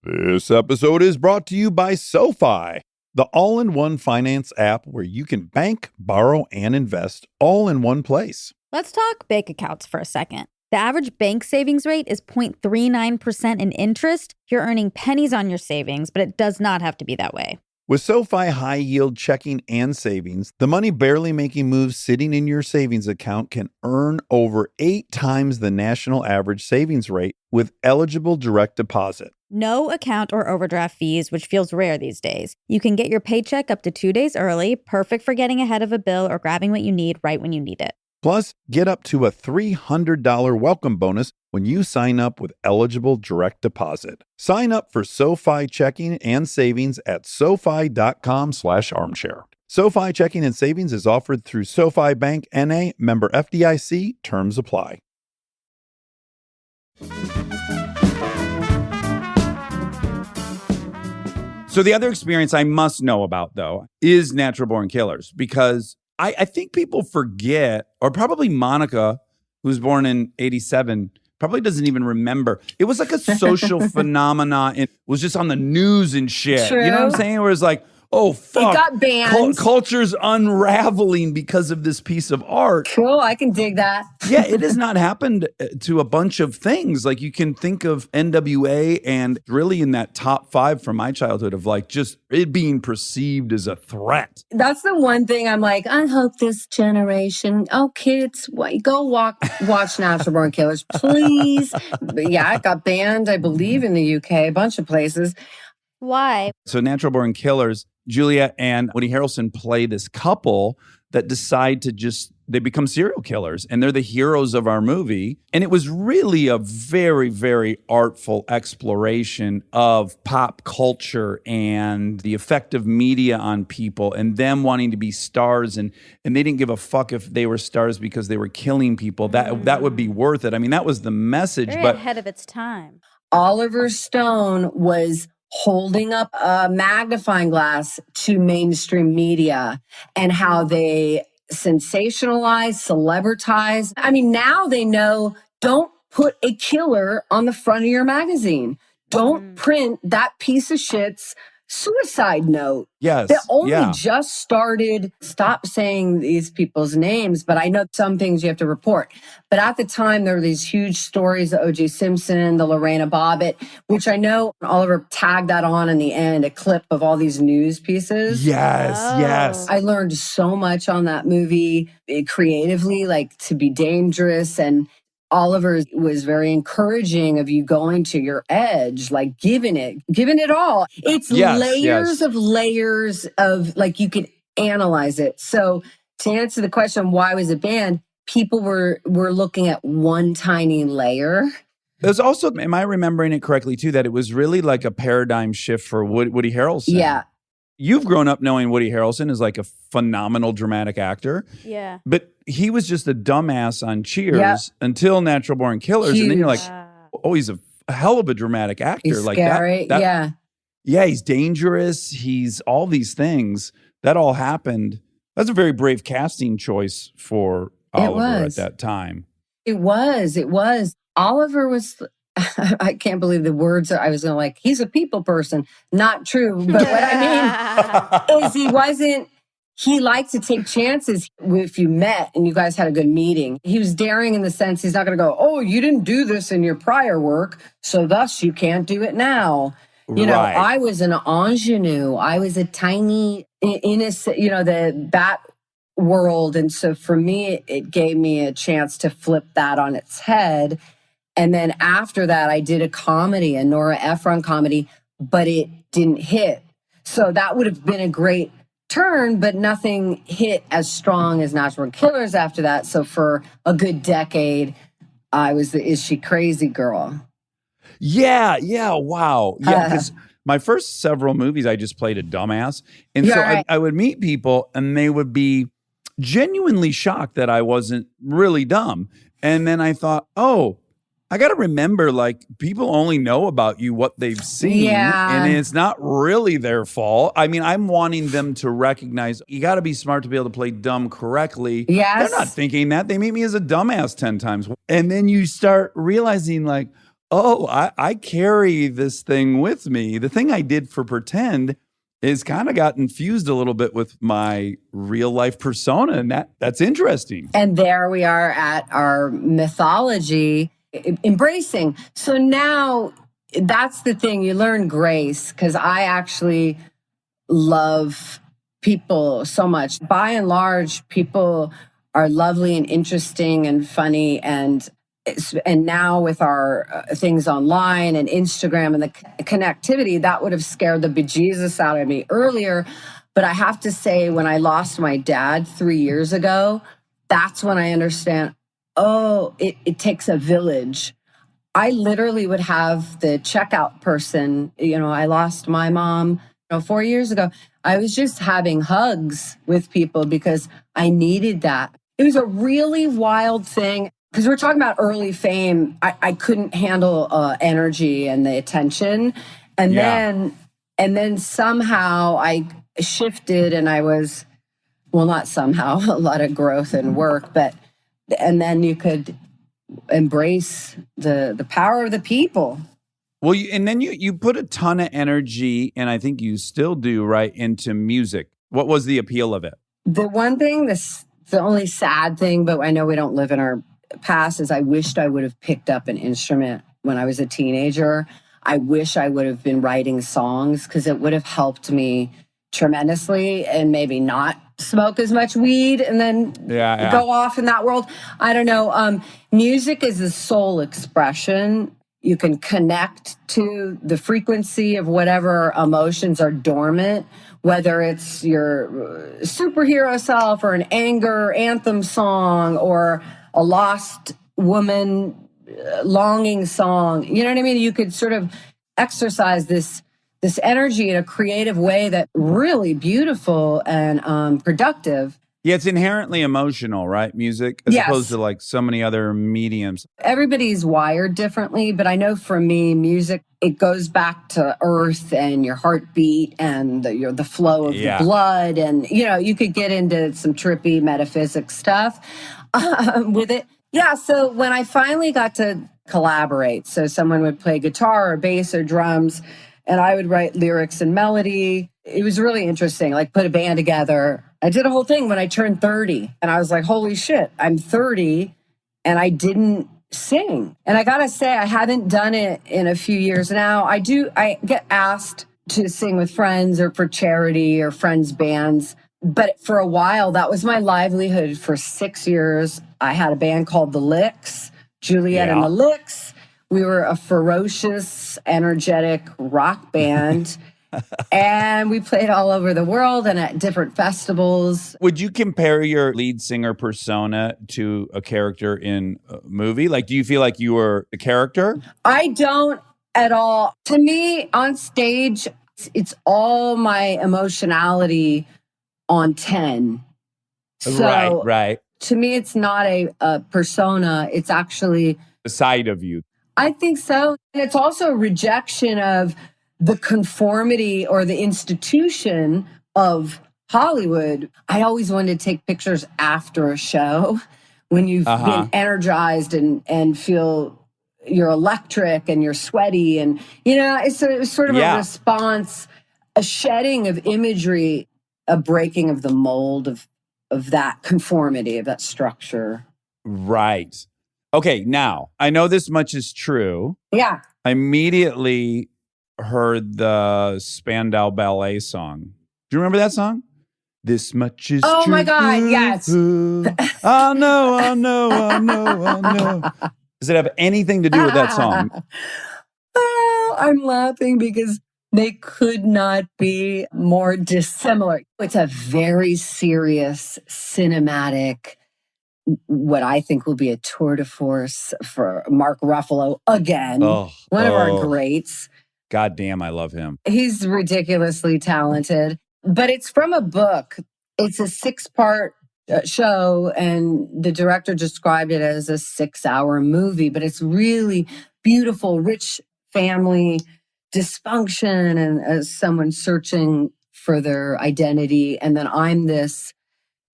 This episode is brought to you by SoFi, the all-in-one finance app where you can bank, borrow, and invest all in one place. Let's talk bank accounts for a second. The average bank savings rate is 0.39% in interest. You're earning pennies on your savings, but it does not have to be that way. With SoFi high yield checking and savings, the money barely making moves sitting in your savings account can earn over 8 times the national average savings rate with eligible direct deposit. No account or overdraft fees, which feels rare these days. You can get your paycheck up to 2 days early, perfect for getting ahead of a bill or grabbing what you need right when you need it. Plus, get up to a $300 welcome bonus when you sign up with eligible direct deposit. Sign up for SoFi checking and savings at SoFi.com/armchair. SoFi checking and savings is offered through SoFi Bank N.A., member FDIC. Terms apply. So the other experience I must know about, though, is Natural Born Killers, because I think people forget, or probably Monica, who's born in 87, probably doesn't even remember. It was like a social phenomenon. It was just on the news and shit. True. You know what I'm saying? Where it's like, oh, fuck. It got banned. Culture's unraveling because of this piece of art. Cool, I can dig that. Yeah, it has not happened to a bunch of things. Like you can think of NWA and really in that top 5 from my childhood of like just it being perceived as a threat. That's the one thing I'm like, I hope this generation, kids, go watch Natural Born Killers, please. But yeah, it got banned, I believe, in the UK, a bunch of places. Why? So Natural Born Killers, Juliette and Woody Harrelson play this couple that decide to they become serial killers, and they're the heroes of our movie. And it was really a very, very artful exploration of pop culture and the effect of media on people and them wanting to be stars. And they didn't give a fuck if they were stars because they were killing people. That would be worth it. I mean, that was the message. Very but ahead of its time. Oliver Stone was holding up a magnifying glass to mainstream media and how they sensationalize, celebritize. I mean, now they know, don't put a killer on the front of your magazine. Don't print that piece of shit's suicide note. yes, They only yeah. just started, stop saying these people's names, but I know some things you have to report. But at the time, there were these huge stories, the O.J. Simpson, the Lorena Bobbitt, which I know Oliver tagged that on in the end, a clip of all these news pieces. Yes, Oh. yes. I learned so much on that movie creatively, like to be dangerous. And Oliver was very encouraging of you going to your edge, like giving it all. It's Yes, layers yes. of layers of like you could analyze it. So to answer the question, why was it banned? People were looking at one tiny layer. There's also, am I remembering it correctly too, that it was really like a paradigm shift for Woody Harrelson? Yeah. You've grown up knowing Woody Harrelson is like a phenomenal dramatic actor, Yeah. but he was just a dumbass on Cheers Yep. until Natural Born Killers. And then you're like, Huge. oh, he's a hell of a dramatic actor. He's like scary. that. Yeah, he's dangerous. He's all these things. That all happened. That's a very brave casting choice for Oliver was. at that time. It was. Oliver was, I can't believe the words I was going like, he's a people person. Not true. But what I mean is he liked to take chances if you met and you guys had a good meeting. He was daring in the sense he's not going to go, oh, you didn't do this in your prior work, so thus you can't do it now. You know, Right. I was an ingenue. I was a tiny, innocent, the bat world. And so for me, it gave me a chance to flip that on its head. And then after that, I did a comedy, a Nora Ephron comedy, but it didn't hit. So that would have been a great turn, but nothing hit as strong as Natural Born Killers after that. So for a good decade, I was the Is She Crazy girl. Yeah, wow. Yeah, because my first several movies, I just played a dumbass. And so right. I would meet people and they would be genuinely shocked that I wasn't really dumb. And then I thought, oh, I got to remember, like, people only know about you what they've seen. Yeah. And it's not really their fault. I mean, I'm wanting them to recognize you got to be smart to be able to play dumb correctly. Yes. They're not thinking that. They meet me as a dumbass 10 times. And then you start realizing, like, oh, I carry this thing with me. The thing I did for pretend is kind of got infused a little bit with my real life persona. And that's interesting. And there we are at our mythology embracing. So now that's the thing. You learn grace because I actually love people so much. By and large, people are lovely and interesting and funny. And now with our things online and Instagram and the connectivity, that would have scared the bejesus out of me earlier. But I have to say, when I lost my dad 3 years ago, that's when I understand, oh, it takes a village. I literally would have the checkout person, I lost my mom 4 years ago. I was just having hugs with people because I needed that. It was a really wild thing. Because we're talking about early fame, I couldn't handle energy and the attention, and then somehow I shifted, and I was, well, not somehow, a lot of growth and work, and then you could embrace the power of the people. Well, and then you put a ton of energy, and I think you still do, right, into music. What was the appeal of it? The one thing, the only sad thing, but I know we don't live in our past, is I wished I would have picked up an instrument when I was a teenager. I wish I would have been writing songs because it would have helped me tremendously and maybe not smoke as much weed and then go off in that world. I don't know. Music is a soul expression. You can connect to the frequency of whatever emotions are dormant, whether it's your superhero self or an anger anthem song or a lost woman longing song. You know what I mean? You could sort of exercise this energy in a creative way that really beautiful and productive. Yeah, it's inherently emotional, right? Music, as opposed to like so many other mediums. Everybody's wired differently, but I know for me, music, it goes back to earth and your heartbeat and the flow of the blood. And, you could get into some trippy metaphysics stuff with it. Yeah, so when I finally got to collaborate, so someone would play guitar or bass or drums, and I would write lyrics and melody. It was really interesting, like put a band together. I did a whole thing when I turned 30, and I was like, holy shit, I'm 30, and I didn't sing. And I gotta say, I haven't done it in a few years now. I get asked to sing with friends or for charity or friends' bands. But for a while, that was my livelihood for 6 years. I had a band called The Licks, Juliette and Yeah. the Licks. We were a ferocious, energetic rock band. And we played all over the world and at different festivals. Would you compare your lead singer persona to a character in a movie? Like, do you feel like you were a character? I don't at all. To me, on stage, it's all my emotionality on 10. So Right. to me, it's not a persona. It's actually, The side of you. I think so. And it's also a rejection of the conformity or the institution of Hollywood. I always wanted to take pictures after a show when you've been energized and feel you're electric and you're sweaty. And, it's sort of a response, a shedding of imagery, a breaking of the mold of that conformity, of that structure. Right. Okay, now, I know this much is true. Yeah. I immediately heard the Spandau Ballet song. Do you remember that song? This much is true. Oh my God, yes. I know. Does it have anything to do with that song? Well, I'm laughing because they could not be more dissimilar. It's a very serious, cinematic, what I think will be a tour de force for Mark Ruffalo again. One of our greats. God damn, I love him. He's ridiculously talented, but it's from a book. It's a 6-part show, and the director described it as a 6-hour movie, but it's really beautiful, rich family dysfunction and as someone searching for their identity. And then I'm this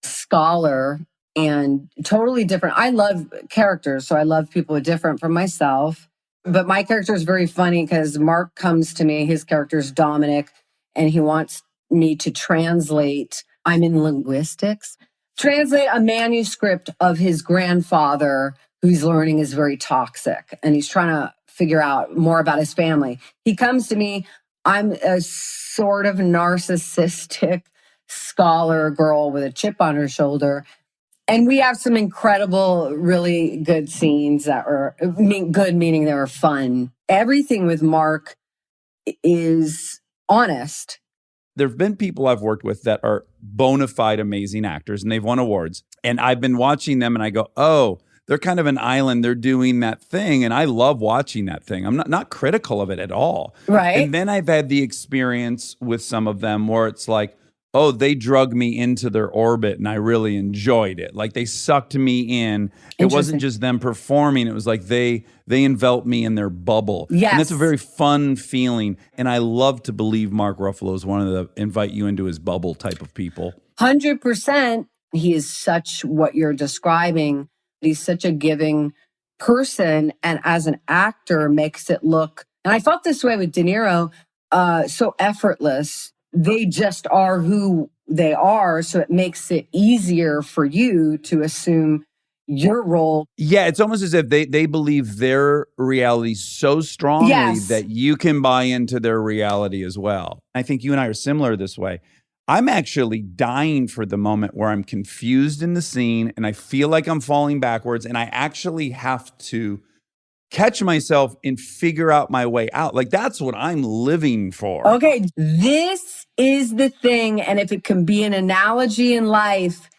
scholar and totally different. I love characters, so I love people who are different from myself. But my character is very funny because Mark comes to me, his character is Dominic, and he wants me to translate, I'm in linguistics, translate a manuscript of his grandfather who he's learning is very toxic. And he's trying to figure out more about his family. He comes to me, I'm a sort of narcissistic scholar girl with a chip on her shoulder. And we have some incredible, really good scenes that were good, meaning they were fun. Everything with Mark is honest. There have been people I've worked with that are bona fide amazing actors, and they've won awards. And I've been watching them, and I go, oh, they're kind of an island. They're doing that thing, and I love watching that thing. I'm not critical of it at all. Right. And then I've had the experience with some of them where it's like, oh, they drug me into their orbit and I really enjoyed it. Like they sucked me in. It wasn't just them performing. It was like they enveloped me in their bubble. Yes. And that's a very fun feeling. And I love to believe Mark Ruffalo is one of the invite you into his bubble type of people. 100%. He is such what you're describing. He's such a giving person. And as an actor makes it look, and I felt this way with De Niro, so effortless. They just are who they are. So it makes it easier for you to assume your role. Yeah, it's almost as if they believe their reality so strongly that you can buy into their reality as well. I think you and I are similar this way. I'm actually dying for the moment where I'm confused in the scene and I feel like I'm falling backwards and I actually have to catch myself and figure out my way out. Like that's what I'm living for. Okay, this is the thing. And if it can be an analogy in life,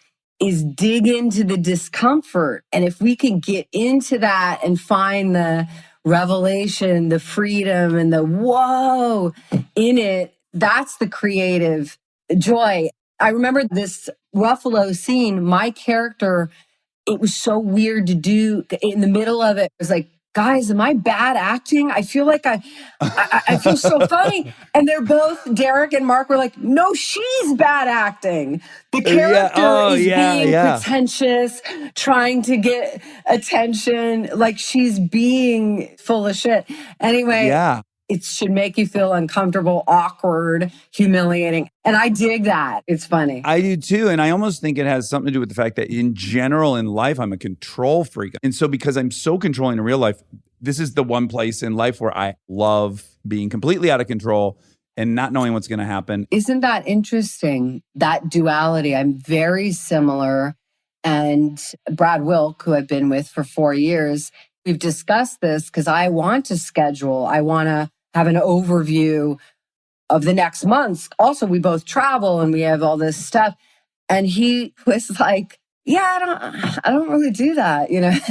is dig into the discomfort. And if we can get into that and find the revelation, the freedom and the whoa in it, that's the creative joy. I remember this Ruffalo scene, my character, it was so weird to do in the middle of it. It was like, guys, am I bad acting? I feel like I feel so funny. And they're both, Derek and Mark were like, no, she's bad acting. The character is being pretentious, trying to get attention, like she's being full of shit. Anyway, it should make you feel uncomfortable, awkward, humiliating. And I dig that. It's funny. I do too. And I almost think it has something to do with the fact that in general in life, I'm a control freak. And so because I'm so controlling in real life, this is the one place in life where I love being completely out of control and not knowing what's going to happen. Isn't that interesting? That duality. I'm very similar. And Brad Wilk, who I've been with for 4 years, We've discussed this because I want to schedule. I want to have an overview of the next months. Also, we both travel and we have all this stuff. And he was like, yeah, I don't really do that, you know. He's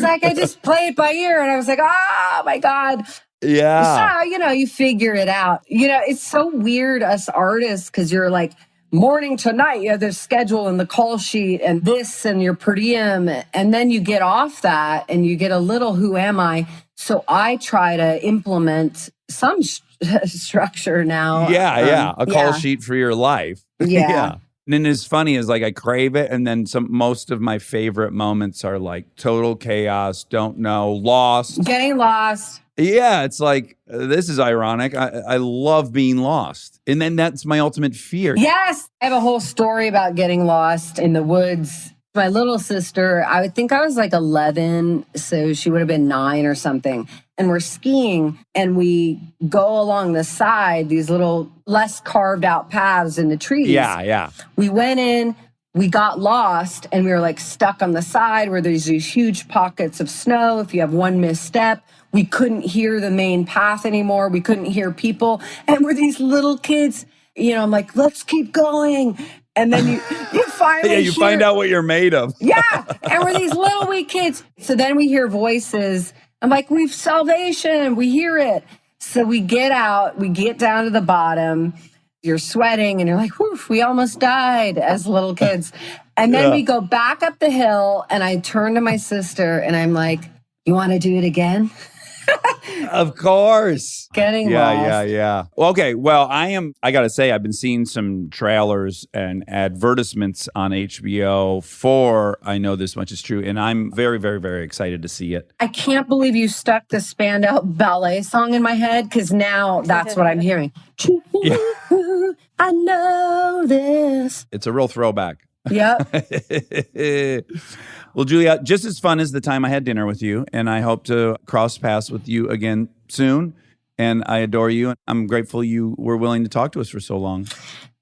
like, I just play it by ear. And I was like, oh my God. Yeah. So, you figure it out. It's so weird, us artists, because you're like, morning to night, you have the schedule and the call sheet and this and your per diem. And then you get off that and you get a little, who am I? So I try to implement some structure now. Yeah. A call sheet for your life. Yeah. And then it's funny is like I crave it. And then most of my favorite moments are like total chaos, don't know, lost. Getting lost. Yeah, it's like, this is ironic. I love being lost. And then that's my ultimate fear. Yes. I have a whole story about getting lost in the woods. My little sister, I would think I was like 11, so she would have been 9 or something. And we're skiing and we go along the side, these little less carved out paths in the trees. Yeah. We went in, we got lost, and we were like stuck on the side where there's these huge pockets of snow. If you have one misstep, we couldn't hear the main path anymore. We couldn't hear people. And we're these little kids, I'm like, let's keep going. And then you finally you find out what you're made of. Yeah. And we're these little wee kids. So then we hear voices. I'm like, we've salvation. We hear it. So we get out, we get down to the bottom. You're sweating and you're like, whew, we almost died as little kids. And then we go back up the hill and I turn to my sister and I'm like, you want to do it again? Of course. Getting lost. Yeah. Okay. Well, I got to say, I've been seeing some trailers and advertisements on HBO for I Know This Much Is True. And I'm very, very, very excited to see it. I can't believe you stuck the Spandau Ballet song in my head because now that's what I'm hearing. Yeah. I know this. It's a real throwback. Yep. Well, Juliette, just as fun as the time I had dinner with you, and I hope to cross paths with you again soon. And I adore you. I'm grateful you were willing to talk to us for so long.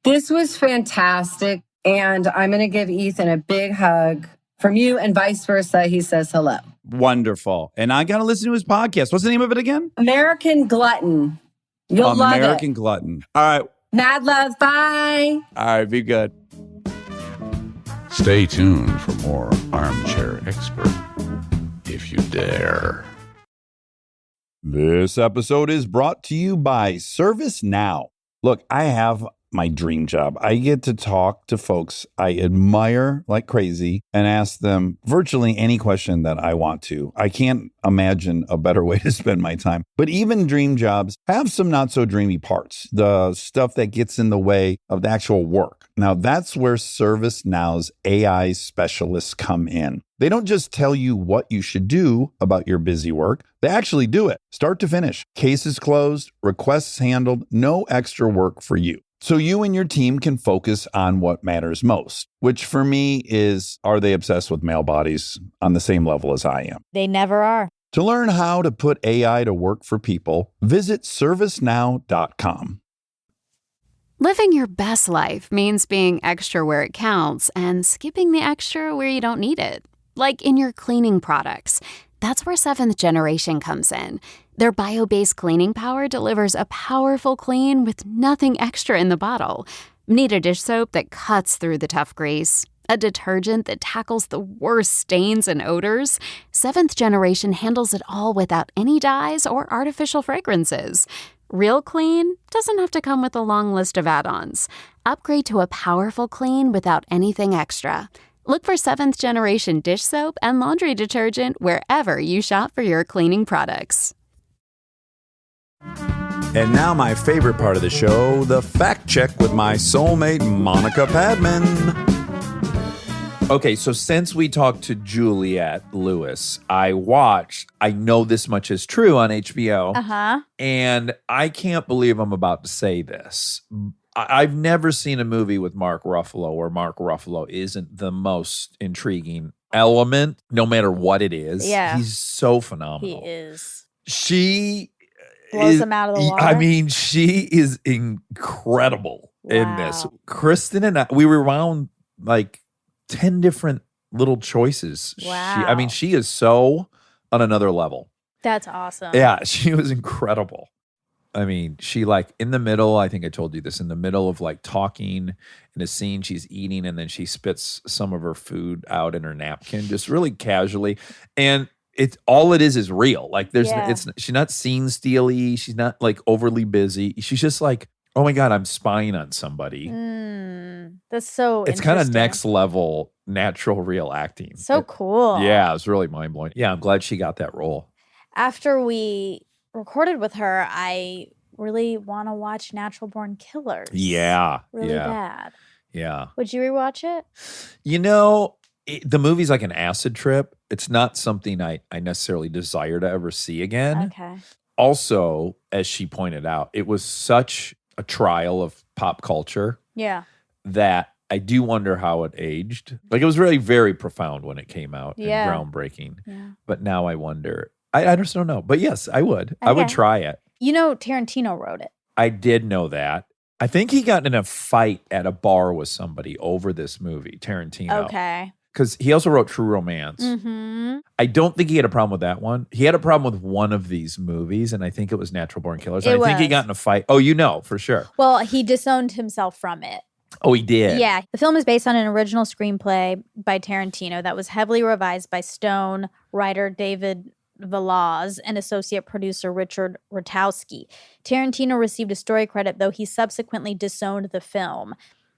This was fantastic. And I'm going to give Ethan a big hug from you and vice versa. He says hello. Wonderful. And I got to listen to his podcast. What's the name of it again? American Glutton. You'll love it. American Glutton. All right. Mad love. Bye. All right. Be good. Stay tuned for more Armchair Expert, if you dare. This episode is brought to you by ServiceNow. Look, I have my dream job. I get to talk to folks I admire like crazy and ask them virtually any question that I want to. I can't imagine a better way to spend my time. But even dream jobs have some not so dreamy parts, the stuff that gets in the way of the actual work. Now, that's where ServiceNow's AI specialists come in. They don't just tell you what you should do about your busy work. They actually do it, start to finish. Cases closed, requests handled, no extra work for you. So you and your team can focus on what matters most, which for me is, are they obsessed with male bodies on the same level as I am? They never are. To learn how to put AI to work for people, visit servicenow.com. Living your best life means being extra where it counts and skipping the extra where you don't need it. Like in your cleaning products. That's where Seventh Generation comes in. Their bio-based cleaning power delivers a powerful clean with nothing extra in the bottle. Need a dish soap that cuts through the tough grease? A detergent that tackles the worst stains and odors? Seventh Generation handles it all without any dyes or artificial fragrances. Real clean doesn't have to come with a long list of add-ons. Upgrade to a powerful clean without anything extra. Look for Seventh Generation dish soap and laundry detergent wherever you shop for your cleaning products. And now my favorite part of the show, the fact check with my soulmate, Monica Padman. Okay, so since we talked to Juliette Lewis, I watched I Know This Much Is True on HBO. Uh-huh. And I can't believe I'm about to say this. I've never seen a movie with Mark Ruffalo where Mark Ruffalo isn't the most intriguing element, no matter what it is. Yeah. He's so phenomenal. He is. She Blows him out of the water. I mean, she is incredible in this. Wow. Kristen and I, we rewound like 10 different little choices. Wow. She is so on another level. That's awesome. Yeah, she was incredible. I mean, she like in the middle, I think I told you this, in the middle of like talking in a scene, she's eating and then she spits some of her food out in her napkin, just really casually. And it's all it is real. Like she's not scene steely. She's not like overly busy. She's just like, oh my God, I'm spying on somebody. That's so It's kind of interesting. next level natural real acting. So cool. Yeah, it was really mind blowing. Yeah, I'm glad she got that role. After we recorded with her, I really want to watch Natural Born Killers. Yeah. Really bad. Yeah. Would you rewatch it? You know, the movie's like an acid trip. It's not something I necessarily desire to ever see again. Okay. Also, as she pointed out, it was such a trial of pop culture Yeah. that I do wonder how it aged. Like it was really very profound when it came out and groundbreaking. Yeah. But now I wonder. I just don't know. But yes, I would. I would Okay. try it. You know, Tarantino wrote it. I did know that. I think he got in a fight at a bar with somebody over this movie, Tarantino. Okay. Because he also wrote True Romance. Mm-hmm. I don't think he had a problem with that one. He had a problem with one of these movies, and I think it was Natural Born Killers. And I think he was. got in a fight. Oh, you know, for sure. Well, he disowned himself from it. Oh, he did? Yeah. The film is based on an original screenplay by Tarantino that was heavily revised by Stone writer David Velaz and associate producer Richard Rotowski. Tarantino received a story credit, though he subsequently disowned the film.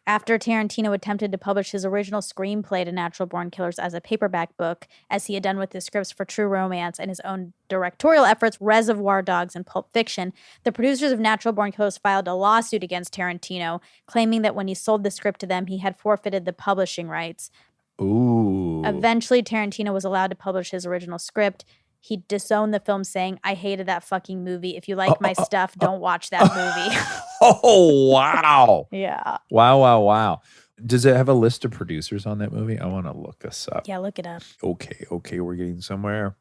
After Tarantino attempted to publish his original screenplay to Natural Born Killers as a paperback book, as he had done with the scripts for True Romance and his own directorial efforts, Reservoir Dogs and Pulp Fiction, the producers of Natural Born Killers filed a lawsuit against Tarantino, claiming that when he sold the script to them, he had forfeited the publishing rights. Ooh. Eventually, Tarantino was allowed to publish his original script. He disowned the film, saying, "I hated that fucking movie. If you like my stuff, don't watch that movie." Oh, wow. Yeah. Wow. Does it have a list of producers on that movie? I want to look this up. Yeah, look it up. Okay, we're getting somewhere.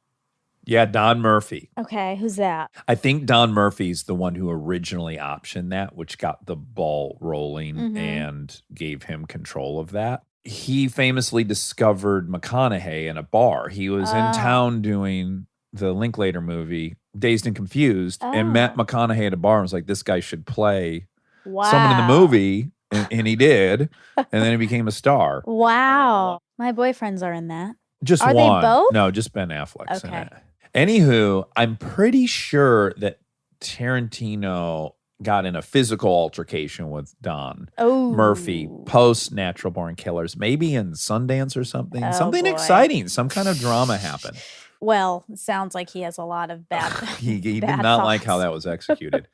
Yeah, Don Murphy. Okay, who's that? I think Don Murphy's the one who originally optioned that, which got the ball rolling and gave him control of that. He famously discovered McConaughey in a bar. He was in town doing the Linklater movie, Dazed and Confused, and met McConaughey at a bar and was like, this guy should play someone in the movie. And he did. And then he became a star. Wow. My boyfriends are in that. Just Are one. they both? No, just Ben Affleck's in Okay. it. Anywho, I'm pretty sure that Tarantino got in a physical altercation with Don Murphy post Natural Born Killers, maybe in Sundance or something. Oh, something boy. exciting. Some kind of drama happened. Well, it sounds like he has a lot of bad. He did bad not like how thoughts. that was executed.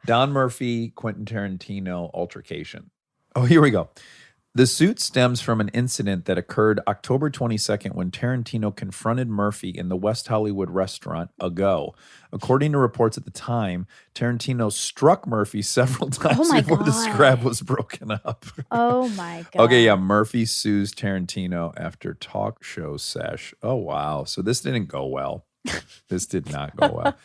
Don Murphy, Quentin Tarantino altercation. Oh, here we go. The suit stems from an incident that occurred October 22nd when Tarantino confronted Murphy in the West Hollywood restaurant Ago. According to reports at the time, Tarantino struck Murphy several times my before the God. scrap was broken up. Oh my God. Okay, yeah, Murphy sues Tarantino after talk show sesh. Oh, wow. So this didn't go well. This did not go well.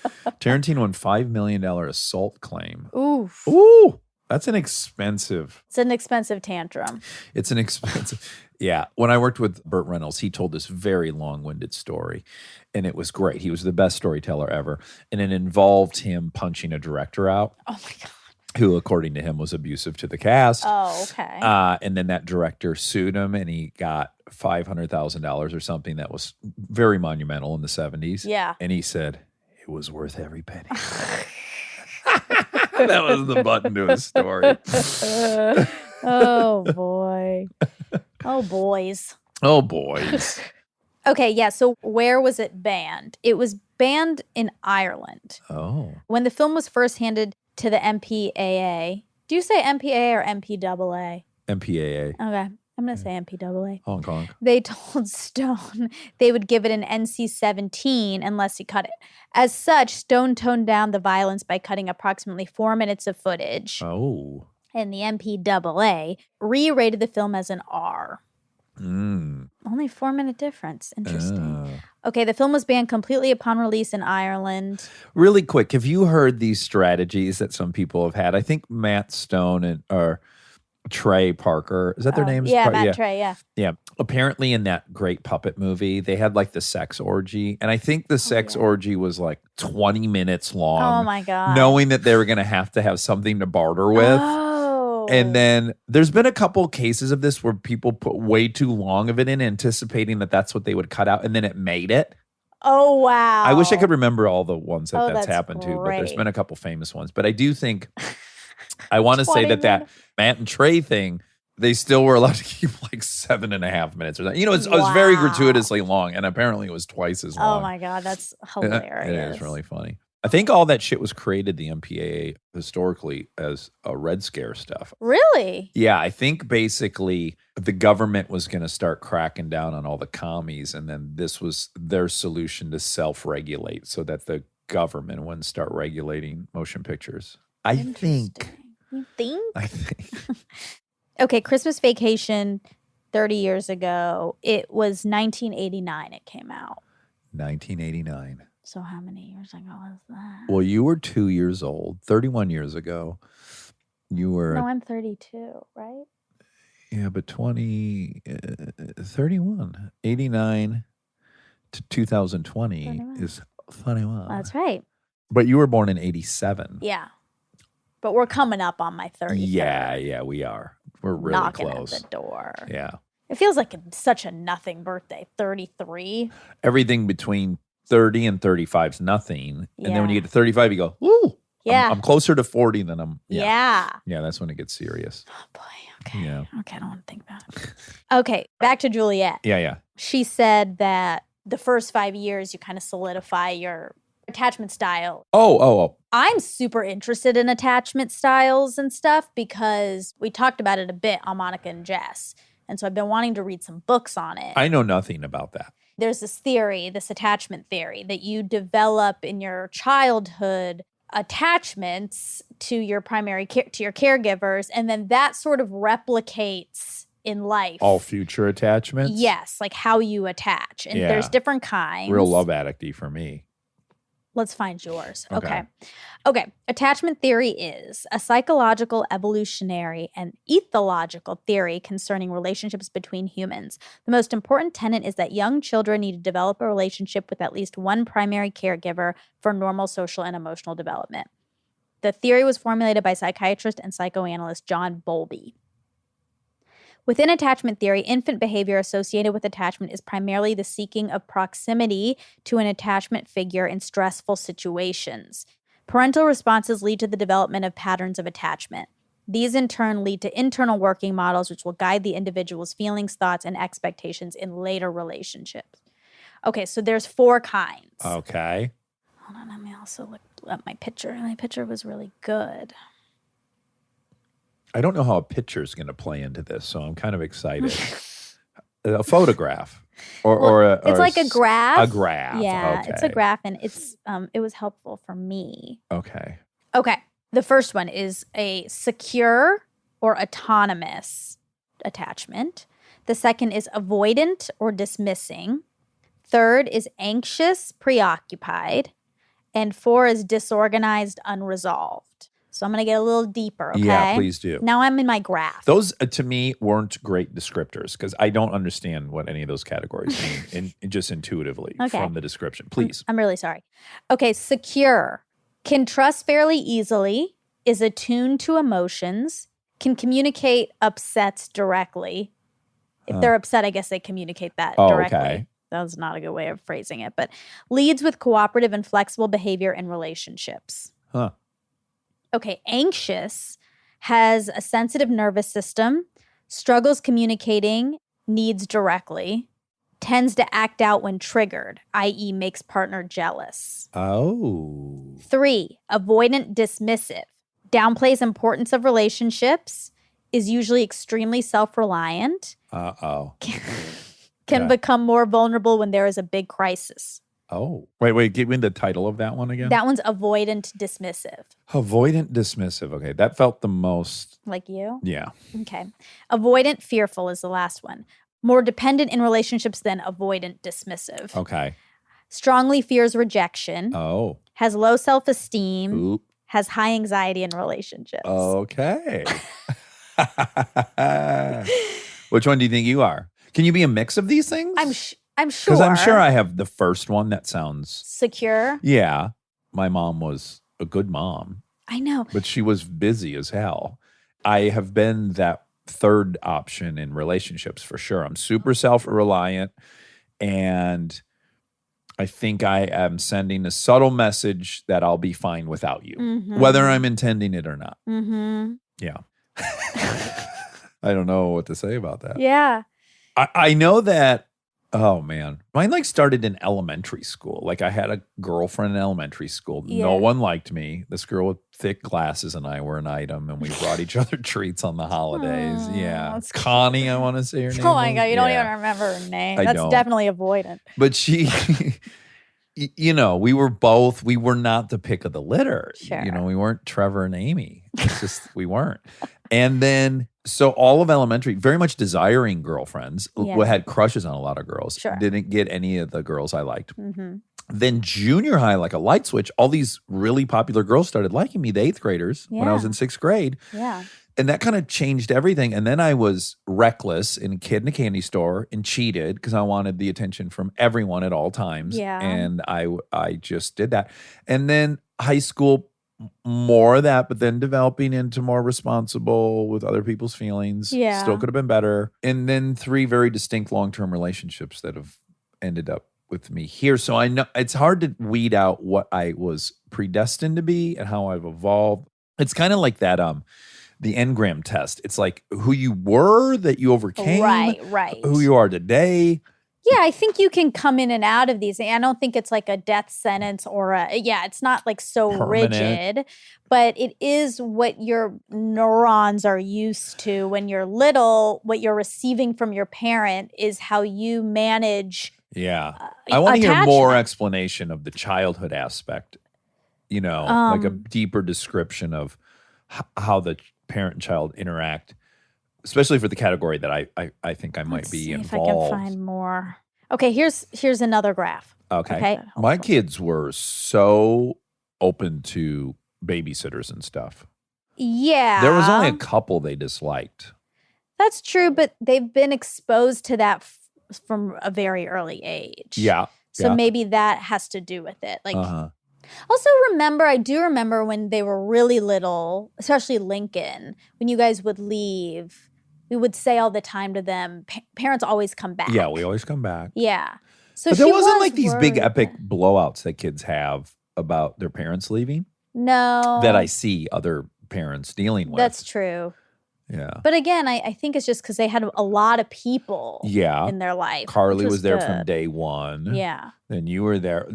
Tarantino won $5 million assault claim. Oof. Ooh, that's an expensive. It's an expensive tantrum. It's an expensive. Yeah. When I worked with Burt Reynolds, he told this very long-winded story, and it was great. He was the best storyteller ever, and it involved him punching a director out. Oh my God. Who, according to him, was abusive to the cast. Oh, okay. And then that director sued him, and he got $500,000 or something that was very monumental in the 70s. Yeah. And he said, it was worth every penny. That was the button to his story. Oh boy. Oh boys. Oh, boys. Okay, yeah. So where was it banned? It was banned in Ireland. Oh. When the film was first handed to the MPAA. Do you say MPAA or MPAA? MPAA. Okay. I'm going to say MPAA. Hong Kong. They told Stone they would give it an NC-17 unless he cut it. As such, Stone toned down the violence by cutting approximately 4 minutes of footage. Oh. And the MPAA re-rated the film as an R. Only 4 minute difference. Interesting. Okay, the film was banned completely upon release in Ireland. Really quick, have you heard these strategies that some people have had? I think Matt Stone Trey Parker. Is that their names? Yeah, Matt and Trey, yeah. Yeah. Apparently in that great puppet movie, they had like the sex orgy. And I think the sex orgy was like 20 minutes long. Oh my God. Knowing that they were going to have something to barter with. Oh. And then there's been a couple cases of this where people put way too long of it in, anticipating that that's what they would cut out. And then it made it. Oh, wow. I wish I could remember all the ones that's that's happened to, but there's great. been a couple famous ones. But I do think, I want to say 20 that Matt and Trey thing, they still were allowed to keep like 7.5 minutes or that. You know, it was very Wow. gratuitously long, and apparently it was twice as long. Oh my God, that's hilarious. It is really funny. I think all that shit was created, the MPAA, historically as a Red Scare stuff. Really? Yeah, I think basically the government was going to start cracking down on all the commies, and then this was their solution to self-regulate so that the government wouldn't start regulating motion pictures. I think. You think? I think. Okay, Christmas Vacation 30 years ago. It was 1989 it came out. 1989. So how many years ago was that? Well, you were 2 years old. 31 years ago. You were. No, I'm 32, right? Yeah, but 31. 89 to 2020 21. is 31. That's right. But you were born in 87. Yeah. But we're coming up on my 33rd. Yeah, we are. We're really knocking close. at the door. Yeah. It feels like such a nothing birthday. 33. Everything between 30 and 35 is nothing. And then when you Yeah. get to 35, you go, ooh. Yeah. I'm closer to 40 than I'm. Yeah. Yeah, that's when it gets serious. Oh boy. Okay. Yeah. Okay, I don't want to think about it. Okay, back to Juliette. Yeah. She said that the first 5 years you kind of solidify your attachment style. Oh. I'm super interested in attachment styles and stuff because we talked about it a bit on Monica and Jess. And so I've been wanting to read some books on it. I know nothing about that. There's this theory, this attachment theory, that you develop in your childhood attachments to your to your caregivers, and then that sort of replicates in life. All future attachments? Yes, like how you attach. And Yeah. there's different kinds. Real love addicty for me. Let's find yours. Okay. Okay. Attachment theory is a psychological, evolutionary, and ethological theory concerning relationships between humans. The most important tenet is that young children need to develop a relationship with at least one primary caregiver for normal social and emotional development. The theory was formulated by psychiatrist and psychoanalyst John Bowlby. Within attachment theory, infant behavior associated with attachment is primarily the seeking of proximity to an attachment figure in stressful situations. Parental responses lead to the development of patterns of attachment. These in turn lead to internal working models which will guide the individual's feelings, thoughts, and expectations in later relationships. Okay, so there's 4 kinds. Okay. Hold on, let me also look at my picture. My picture was really good. I don't know how a picture is going to play into this, so I'm kind of excited. A photograph, It's like a graph. A graph. Yeah, Okay. it's a graph, and it was helpful for me. Okay. Okay, the first one is a secure or autonomous attachment. The second is avoidant or dismissing. Third is anxious, preoccupied. And 4 is disorganized, unresolved. So I'm going to get a little deeper, okay? Yeah, please do. Now I'm in my graph. Those, to me, weren't great descriptors because I don't understand what any of those categories mean just intuitively Okay. from the description. Please. I'm really sorry. Okay, secure. Can trust fairly easily, is attuned to emotions, can communicate upsets directly. If they're upset, I guess they communicate that directly. Okay. That was not a good way of phrasing it, but leads with cooperative and flexible behavior in relationships. Huh. Okay, anxious, has a sensitive nervous system, struggles communicating needs directly, tends to act out when triggered, i.e. makes partner jealous. Oh. 3, avoidant dismissive, downplays importance of relationships, is usually extremely self-reliant, Uh-oh. can Yeah. become more vulnerable when there is a big crisis. Oh. Wait. Give me the title of that one again. That one's avoidant dismissive. Avoidant dismissive. Okay. That felt the most. Like you? Yeah. Okay. Avoidant fearful is the last one. More dependent in relationships than avoidant dismissive. Okay. Strongly fears rejection. Oh. Has low self-esteem. Oop. Has high anxiety in relationships. Okay. Which one do you think you are? Can you be a mix of these things? I'm sure. Because I'm sure I have the first one that sounds. Secure. Yeah. My mom was a good mom, I know. but she was busy as hell. I have been that third option in relationships for sure. I'm super self-reliant, and I think I am sending a subtle message that I'll be fine without you, whether I'm intending it or not. Mm-hmm. Yeah. I don't know what to say about that. Yeah. I know that, oh man, mine like started in elementary school. Like I had a girlfriend in elementary school. Yeah. No one liked me. This girl with thick glasses and I were an item, and we brought each other treats on the holidays. Aw, yeah. that's Connie, I want to say her name. Oh my was. God, you don't Yeah. even remember her name. I That's don't. definitely avoidant. But she, we were not the pick of the litter. Sure. We weren't Trevor and Amy. It's just, we weren't. And then, so all of elementary, very much desiring girlfriends, Yeah. had crushes on a lot of girls. Sure. Didn't get any of the girls I liked. Mm-hmm. Then junior high, like a light switch, all these really popular girls started liking me, the eighth graders, when I was Yeah. in sixth grade. Yeah. And that kind of changed everything. And then I was reckless and a kid in a candy store and cheated because I wanted the attention from everyone at all times. Yeah. And I just did that. And then high school, more of that, but then developing into more responsible with other people's feelings. Yeah. Still could have been better. And then 3 very distinct long-term relationships that have ended up with me here. So I know it's hard to weed out what I was predestined to be and how I've evolved. It's kind of like that, the Enneagram test. It's like who you were that you overcame, Right. who you are today. Yeah, I think you can come in and out of these. I don't think it's like a death sentence or it's not like so Permanent. rigid, but it is what your neurons are used to when you're little. What you're receiving from your parent is how you manage. Yeah. I want to hear attachment. more explanation of the childhood aspect, like a deeper description of how the parent and child interact, especially for the category that I think I might Let's be see involved. if I can find more. Okay, here's another graph. Okay. Okay. My kids were so open to babysitters and stuff. Yeah. There was only a couple they disliked. That's true, but they've been exposed to that from a very early age. Yeah. So yeah. maybe that has to do with it. Like, Uh-huh. also I do remember when they were really little, especially Lincoln, when you guys would leave, we would say all the time to them, parents always come back. Yeah, we always come back. Yeah. So But there she wasn't was like these big worried. epic blowouts that kids have about their parents leaving No. that I see other parents dealing with. That's true. Yeah. But again, I think it's just because they had a lot of people Yeah. in their life. Carly which was there from good. day one. Yeah. Then you were there.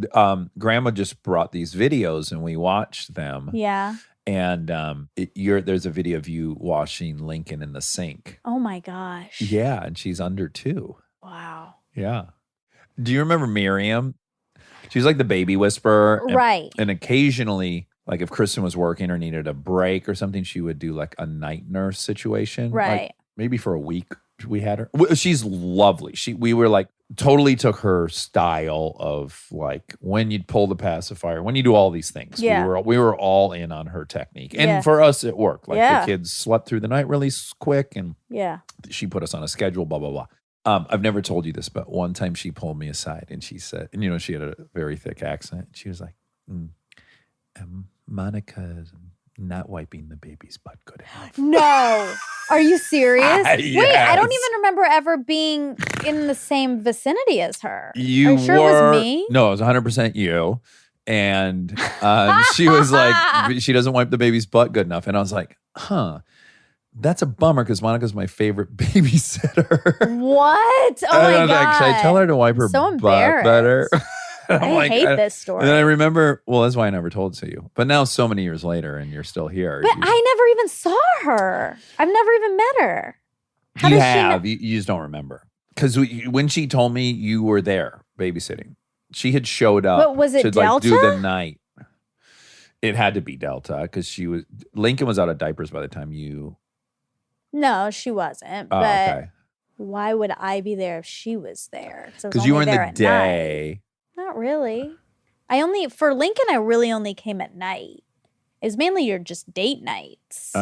Grandma just brought these videos and we watched them. Yeah. And there's a video of you washing Lincoln in the sink. Oh my gosh. Yeah, and she's under 2. Wow. Yeah. Do you remember Miriam? She's like the baby whisperer. And, Right. And occasionally, like if Kristen was working or needed a break or something, she would do like a night nurse situation. Right. Like maybe for a week we had her. She's lovely. We were like totally took her style of like when you'd pull the pacifier, when you do all these things. Yeah. We were all in on her technique. And Yeah. for us, it worked. Like Yeah. the kids slept through the night really quick and Yeah. she put us on a schedule, blah, blah, blah. I've never told you this, but one time she pulled me aside and she said, and she had a very thick accent. She was like, Monica's not wiping the baby's butt good enough. No. Are you serious? Wait, I don't Yes. even remember ever being in the same vicinity as her. You Are you sure it was me? No, it was 100% you. And she was like, she doesn't wipe the baby's butt good enough. And I was like, that's a bummer because Monica's my favorite babysitter. What? Oh And my I was God. like, should I tell her to wipe her So butt better? I'm I like, hate this story. And then I remember, well, that's why I never told it to you. But now, so many years later, and you're still here. But I never even saw her. I've never even met her. How you does she have. You just don't remember. Because when she told me you were there babysitting, she had showed up. But was it to like do Delta? the night. It had to be Delta because Lincoln was out of diapers by the time you. No, she wasn't. Oh, but okay. why would I be there if she was there? Because you were in the day. Not really. For Lincoln, I really only came at night. It was mainly your just date nights.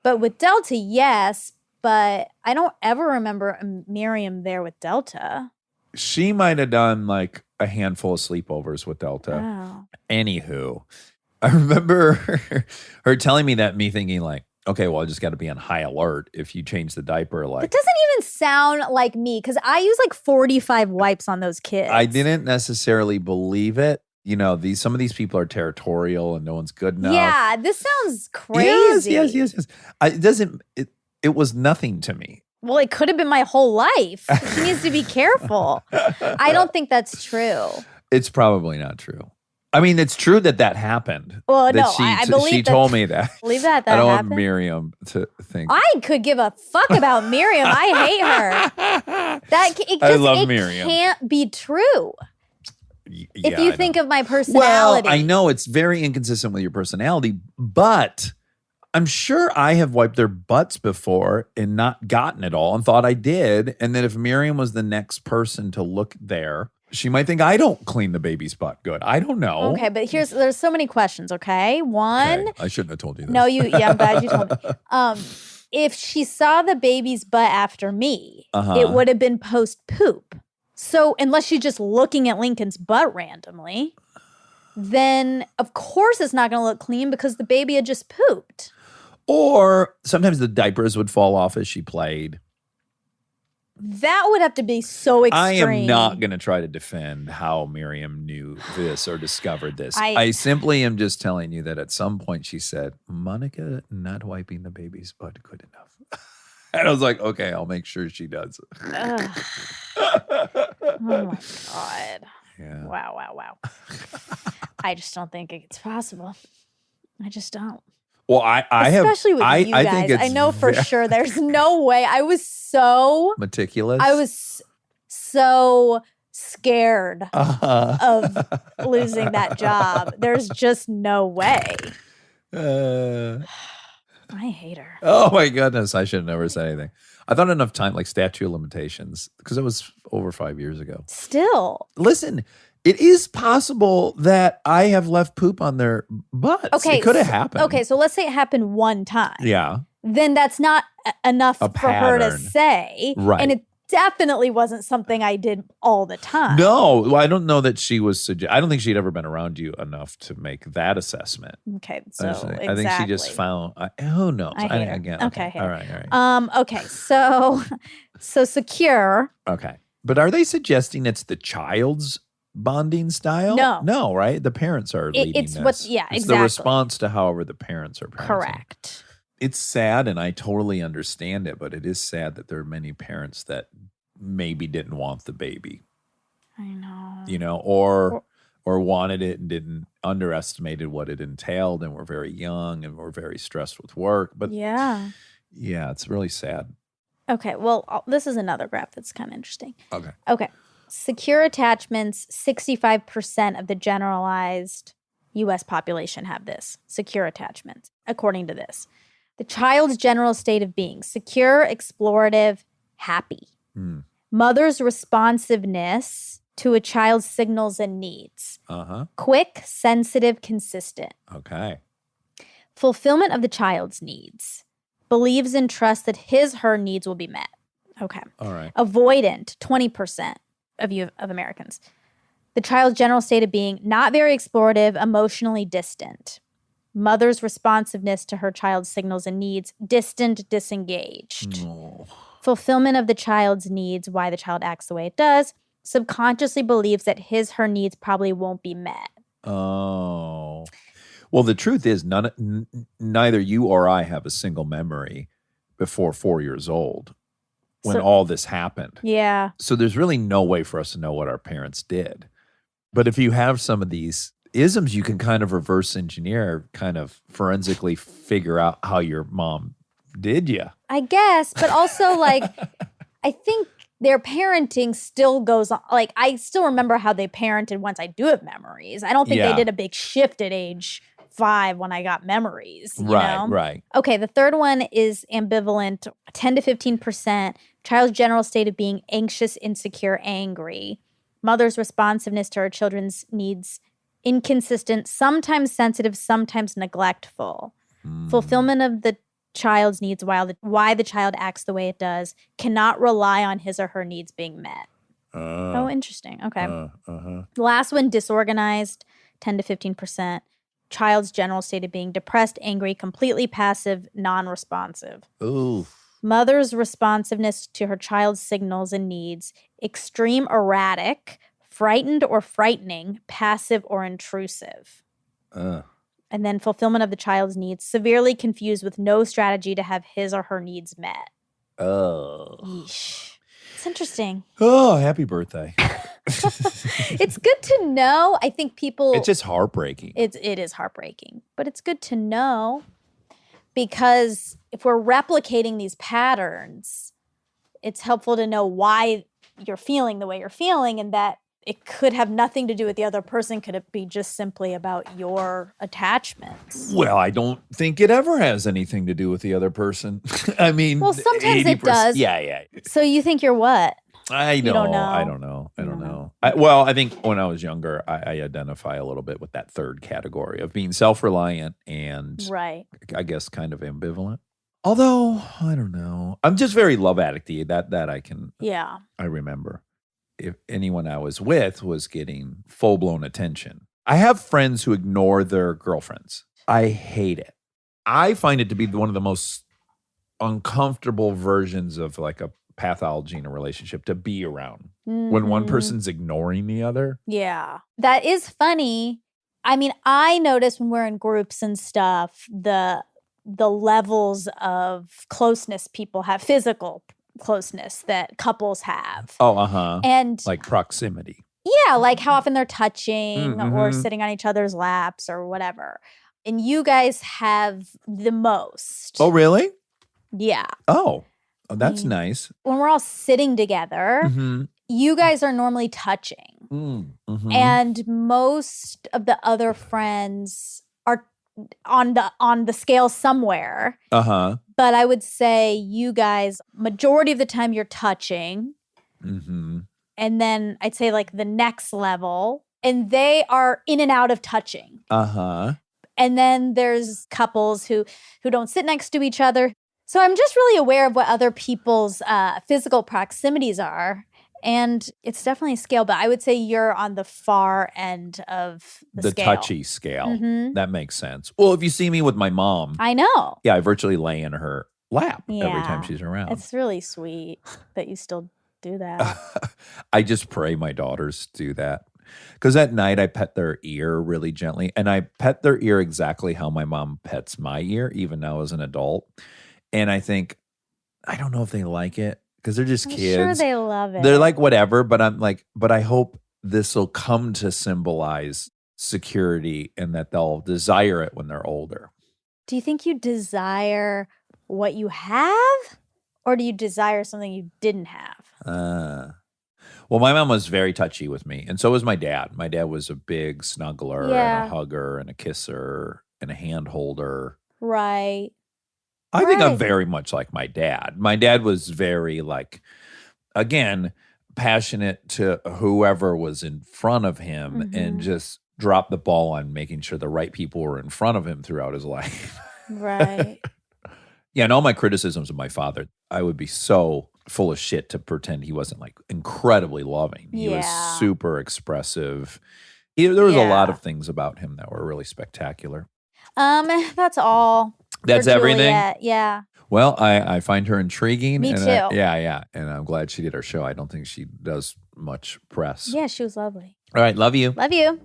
But with Delta, yes. But I don't ever remember Miriam there with Delta. She might have done like a handful of sleepovers with Delta. Oh. Anywho, I remember her telling me that, me thinking like, okay, well, I just got to be on high alert if you change the diaper. That Like, doesn't even sound like me because I use like 45 wipes on those kids. I didn't necessarily believe it. You know, some of these people are territorial and no one's good enough. Yeah, this sounds crazy. Yes. It was nothing to me. Well, it could have been my whole life. She needs to be careful. I don't think that's true. It's probably not true. I mean, it's true that happened. Well, that no, she, I believe she that- told me that. Believe that I don't happened. want Miriam to think. I could give a fuck about Miriam. I hate her. I love Miriam. Can't be true. Yeah, If you I think know. of my personality. Well, I know it's very inconsistent with your personality, but I'm sure I have wiped their butts before and not gotten it all and thought I did. And that if Miriam was the next person to look there, she might think I don't clean the baby's butt good. I don't know. Okay, but there's so many questions, okay? One, Okay, I shouldn't have told you this. no, I'm glad you told me. If she saw the baby's butt after me, it would have been post poop. So unless she's just looking at Lincoln's butt randomly, then of course it's not going to look clean because the baby had just pooped. Or sometimes the diapers would fall off as she played. That would have to be so extreme. I am not going to try to defend how Miriam knew this or discovered this. I simply am just telling you that at some point she said, Monica not wiping the baby's butt good enough. And I was like, okay, I'll make sure she does. Ugh. Oh my God. Yeah. Wow. I just don't think it's possible. I just don't. Well, I have, Especially with you guys. think it's I know for sure there's no way. I was so scared of losing that job. There's just no way. I hate her. Oh my goodness, I should have never said anything. I thought enough time, like statute of limitations, because it was over 5 years ago. Still. Listen, it is possible that I have left poop on their butts. Okay. It could have happened. Okay, so let's say it happened one time. Yeah. Then that's not enough A for her to pattern. say. Right. And it definitely wasn't something I did all the time. No, well, I don't know that she was. I don't think she'd ever been around you enough to make that assessment. Okay, so I think she just found. Who knows? I hate her. Again. Okay, I hate all her. right. Okay, so secure. Okay, but are they suggesting it's the child's bonding style? No, right? The parents are leading it's this. what's It's exactly the response to however the parents are parenting. correct. It's sad, and I totally understand it, but it is sad that there are many parents that maybe didn't want the baby, I know. you know, or wanted it and didn't underestimated what it entailed, and were very young and were very stressed with work. But Yeah. it's really sad. Okay, well, this is another graph that's kind of interesting. Okay. Secure attachments, 65% of the generalized U.S. population have this, secure attachments, according to this. The child's general state of being, secure, explorative, happy. Mother's responsiveness to a child's signals and needs. Quick, sensitive, consistent. Okay. Fulfillment of the child's needs. Believes and trusts that her needs will be met. Okay. All right. Avoidant, 20% of Americans. The child's general state of being, not very explorative, emotionally distant. Mother's responsiveness to her child's signals and needs, distant, disengaged. Fulfillment of the child's needs, why the child acts the way it does. Subconsciously believes that her needs probably won't be met. Oh. Well, the truth is neither you or I have a single memory before 4 years old when all this happened. Yeah. So there's really no way for us to know what our parents did. But if you have some of these isms, you can kind of reverse engineer, kind of forensically figure out how your mom did you. I guess, but also like, I think their parenting still goes on. Like, I still remember how they parented once I do have memories. I don't think they did a big shift at age 5 when I got memories. You know? Right. Okay, the third one is ambivalent, 10 to 15%. Child's general state of being anxious, insecure, angry. Mother's responsiveness to her children's needs, inconsistent, sometimes sensitive, sometimes neglectful. Fulfillment of the child's needs, why the child acts the way it does, cannot rely on his or her needs being met. Oh, interesting. Okay. The last one, disorganized, 10 to 15%. Child's general state of being depressed, angry, completely passive, non-responsive. Ooh. Mother's responsiveness to her child's signals and needs, extreme erratic, frightened or frightening, passive or intrusive. And then fulfillment of the child's needs, severely confused with no strategy to have his or her needs met. Oh. Yeesh. It's interesting. Oh, happy birthday. It's good to know. I think people... It's just heartbreaking. It is heartbreaking. But it's good to know because if we're replicating these patterns, it's helpful to know why you're feeling the way you're feeling and that it could have nothing to do with the other person. Could it be just simply about your attachments? Well, I don't think it ever has anything to do with the other person. I mean, Well, sometimes it does. Yeah. So you think you're what? I don't know. I don't know. I think when I was younger, I identify a little bit with that third category of being self-reliant and Right. I guess kind of ambivalent. Although, I don't know. I'm just very love addicty. That I can, Yeah. I remember. If anyone I was with was getting full-blown attention. I have friends who ignore their girlfriends. I hate it. I find it to be one of the most uncomfortable versions of like a pathology in a relationship to be around when one Mhm. person's ignoring the other. Yeah. That is funny. I mean, I notice when we're in groups and stuff, the levels of closeness people have, physical closeness that couples have. Oh, And like proximity. yeah, like how often they're touching or Mhm. sitting on each other's laps or whatever. And you guys have the most. Oh, really? Yeah. Oh, that's Mm. nice. When we're all sitting together, Mm-hmm. you guys are normally touching. Mm-hmm. And most of the other friends are on the scale somewhere. But I would say you guys, majority of the time you're touching. Mm-hmm. And then I'd say like the next level, and they are in and out of touching. And then there's couples who don't sit next to each other. So I'm just really aware of what other people's physical proximities are. And it's definitely a scale, but I would say you're on the far end of the scale. Touchy scale. Mhm. That makes sense. Well, if you see me with my mom, I know. yeah, I virtually lay in her lap every Yeah. time she's around. It's really sweet that you still do that. I just pray my daughters do that. Because at night I pet their ear really gently. And I pet their ear exactly how my mom pets my ear, even now as an adult. And I think, I don't know if they like it because they're just I'm kids. sure they love it. They're like, whatever. But I'm like, but I hope this will come to symbolize security and that they'll desire it when they're older. Do you think you desire what you have? Or do you desire something you didn't have? Well, my mom was very touchy with me, and so was my dad. My dad was a big snuggler Yeah. and a hugger and a kisser and a hand holder. Right. I think I'm Right. very much like my dad. My dad was very like, again, passionate to whoever was in front of him and Mhm. just dropped the ball on making sure the right people were in front of him throughout his life. Right. Yeah, and all my criticisms of my father, I would be so full of shit to pretend he wasn't like incredibly loving. He was Yeah. super expressive. There was a lot Yeah. of things about him that were really spectacular. That's all. That's for everything? Juliette. Yeah. Well, I find her intriguing. Me and too. Yeah. And I'm glad she did her show. I don't think she does much press. Yeah, she was lovely. All right. Love you. Love you.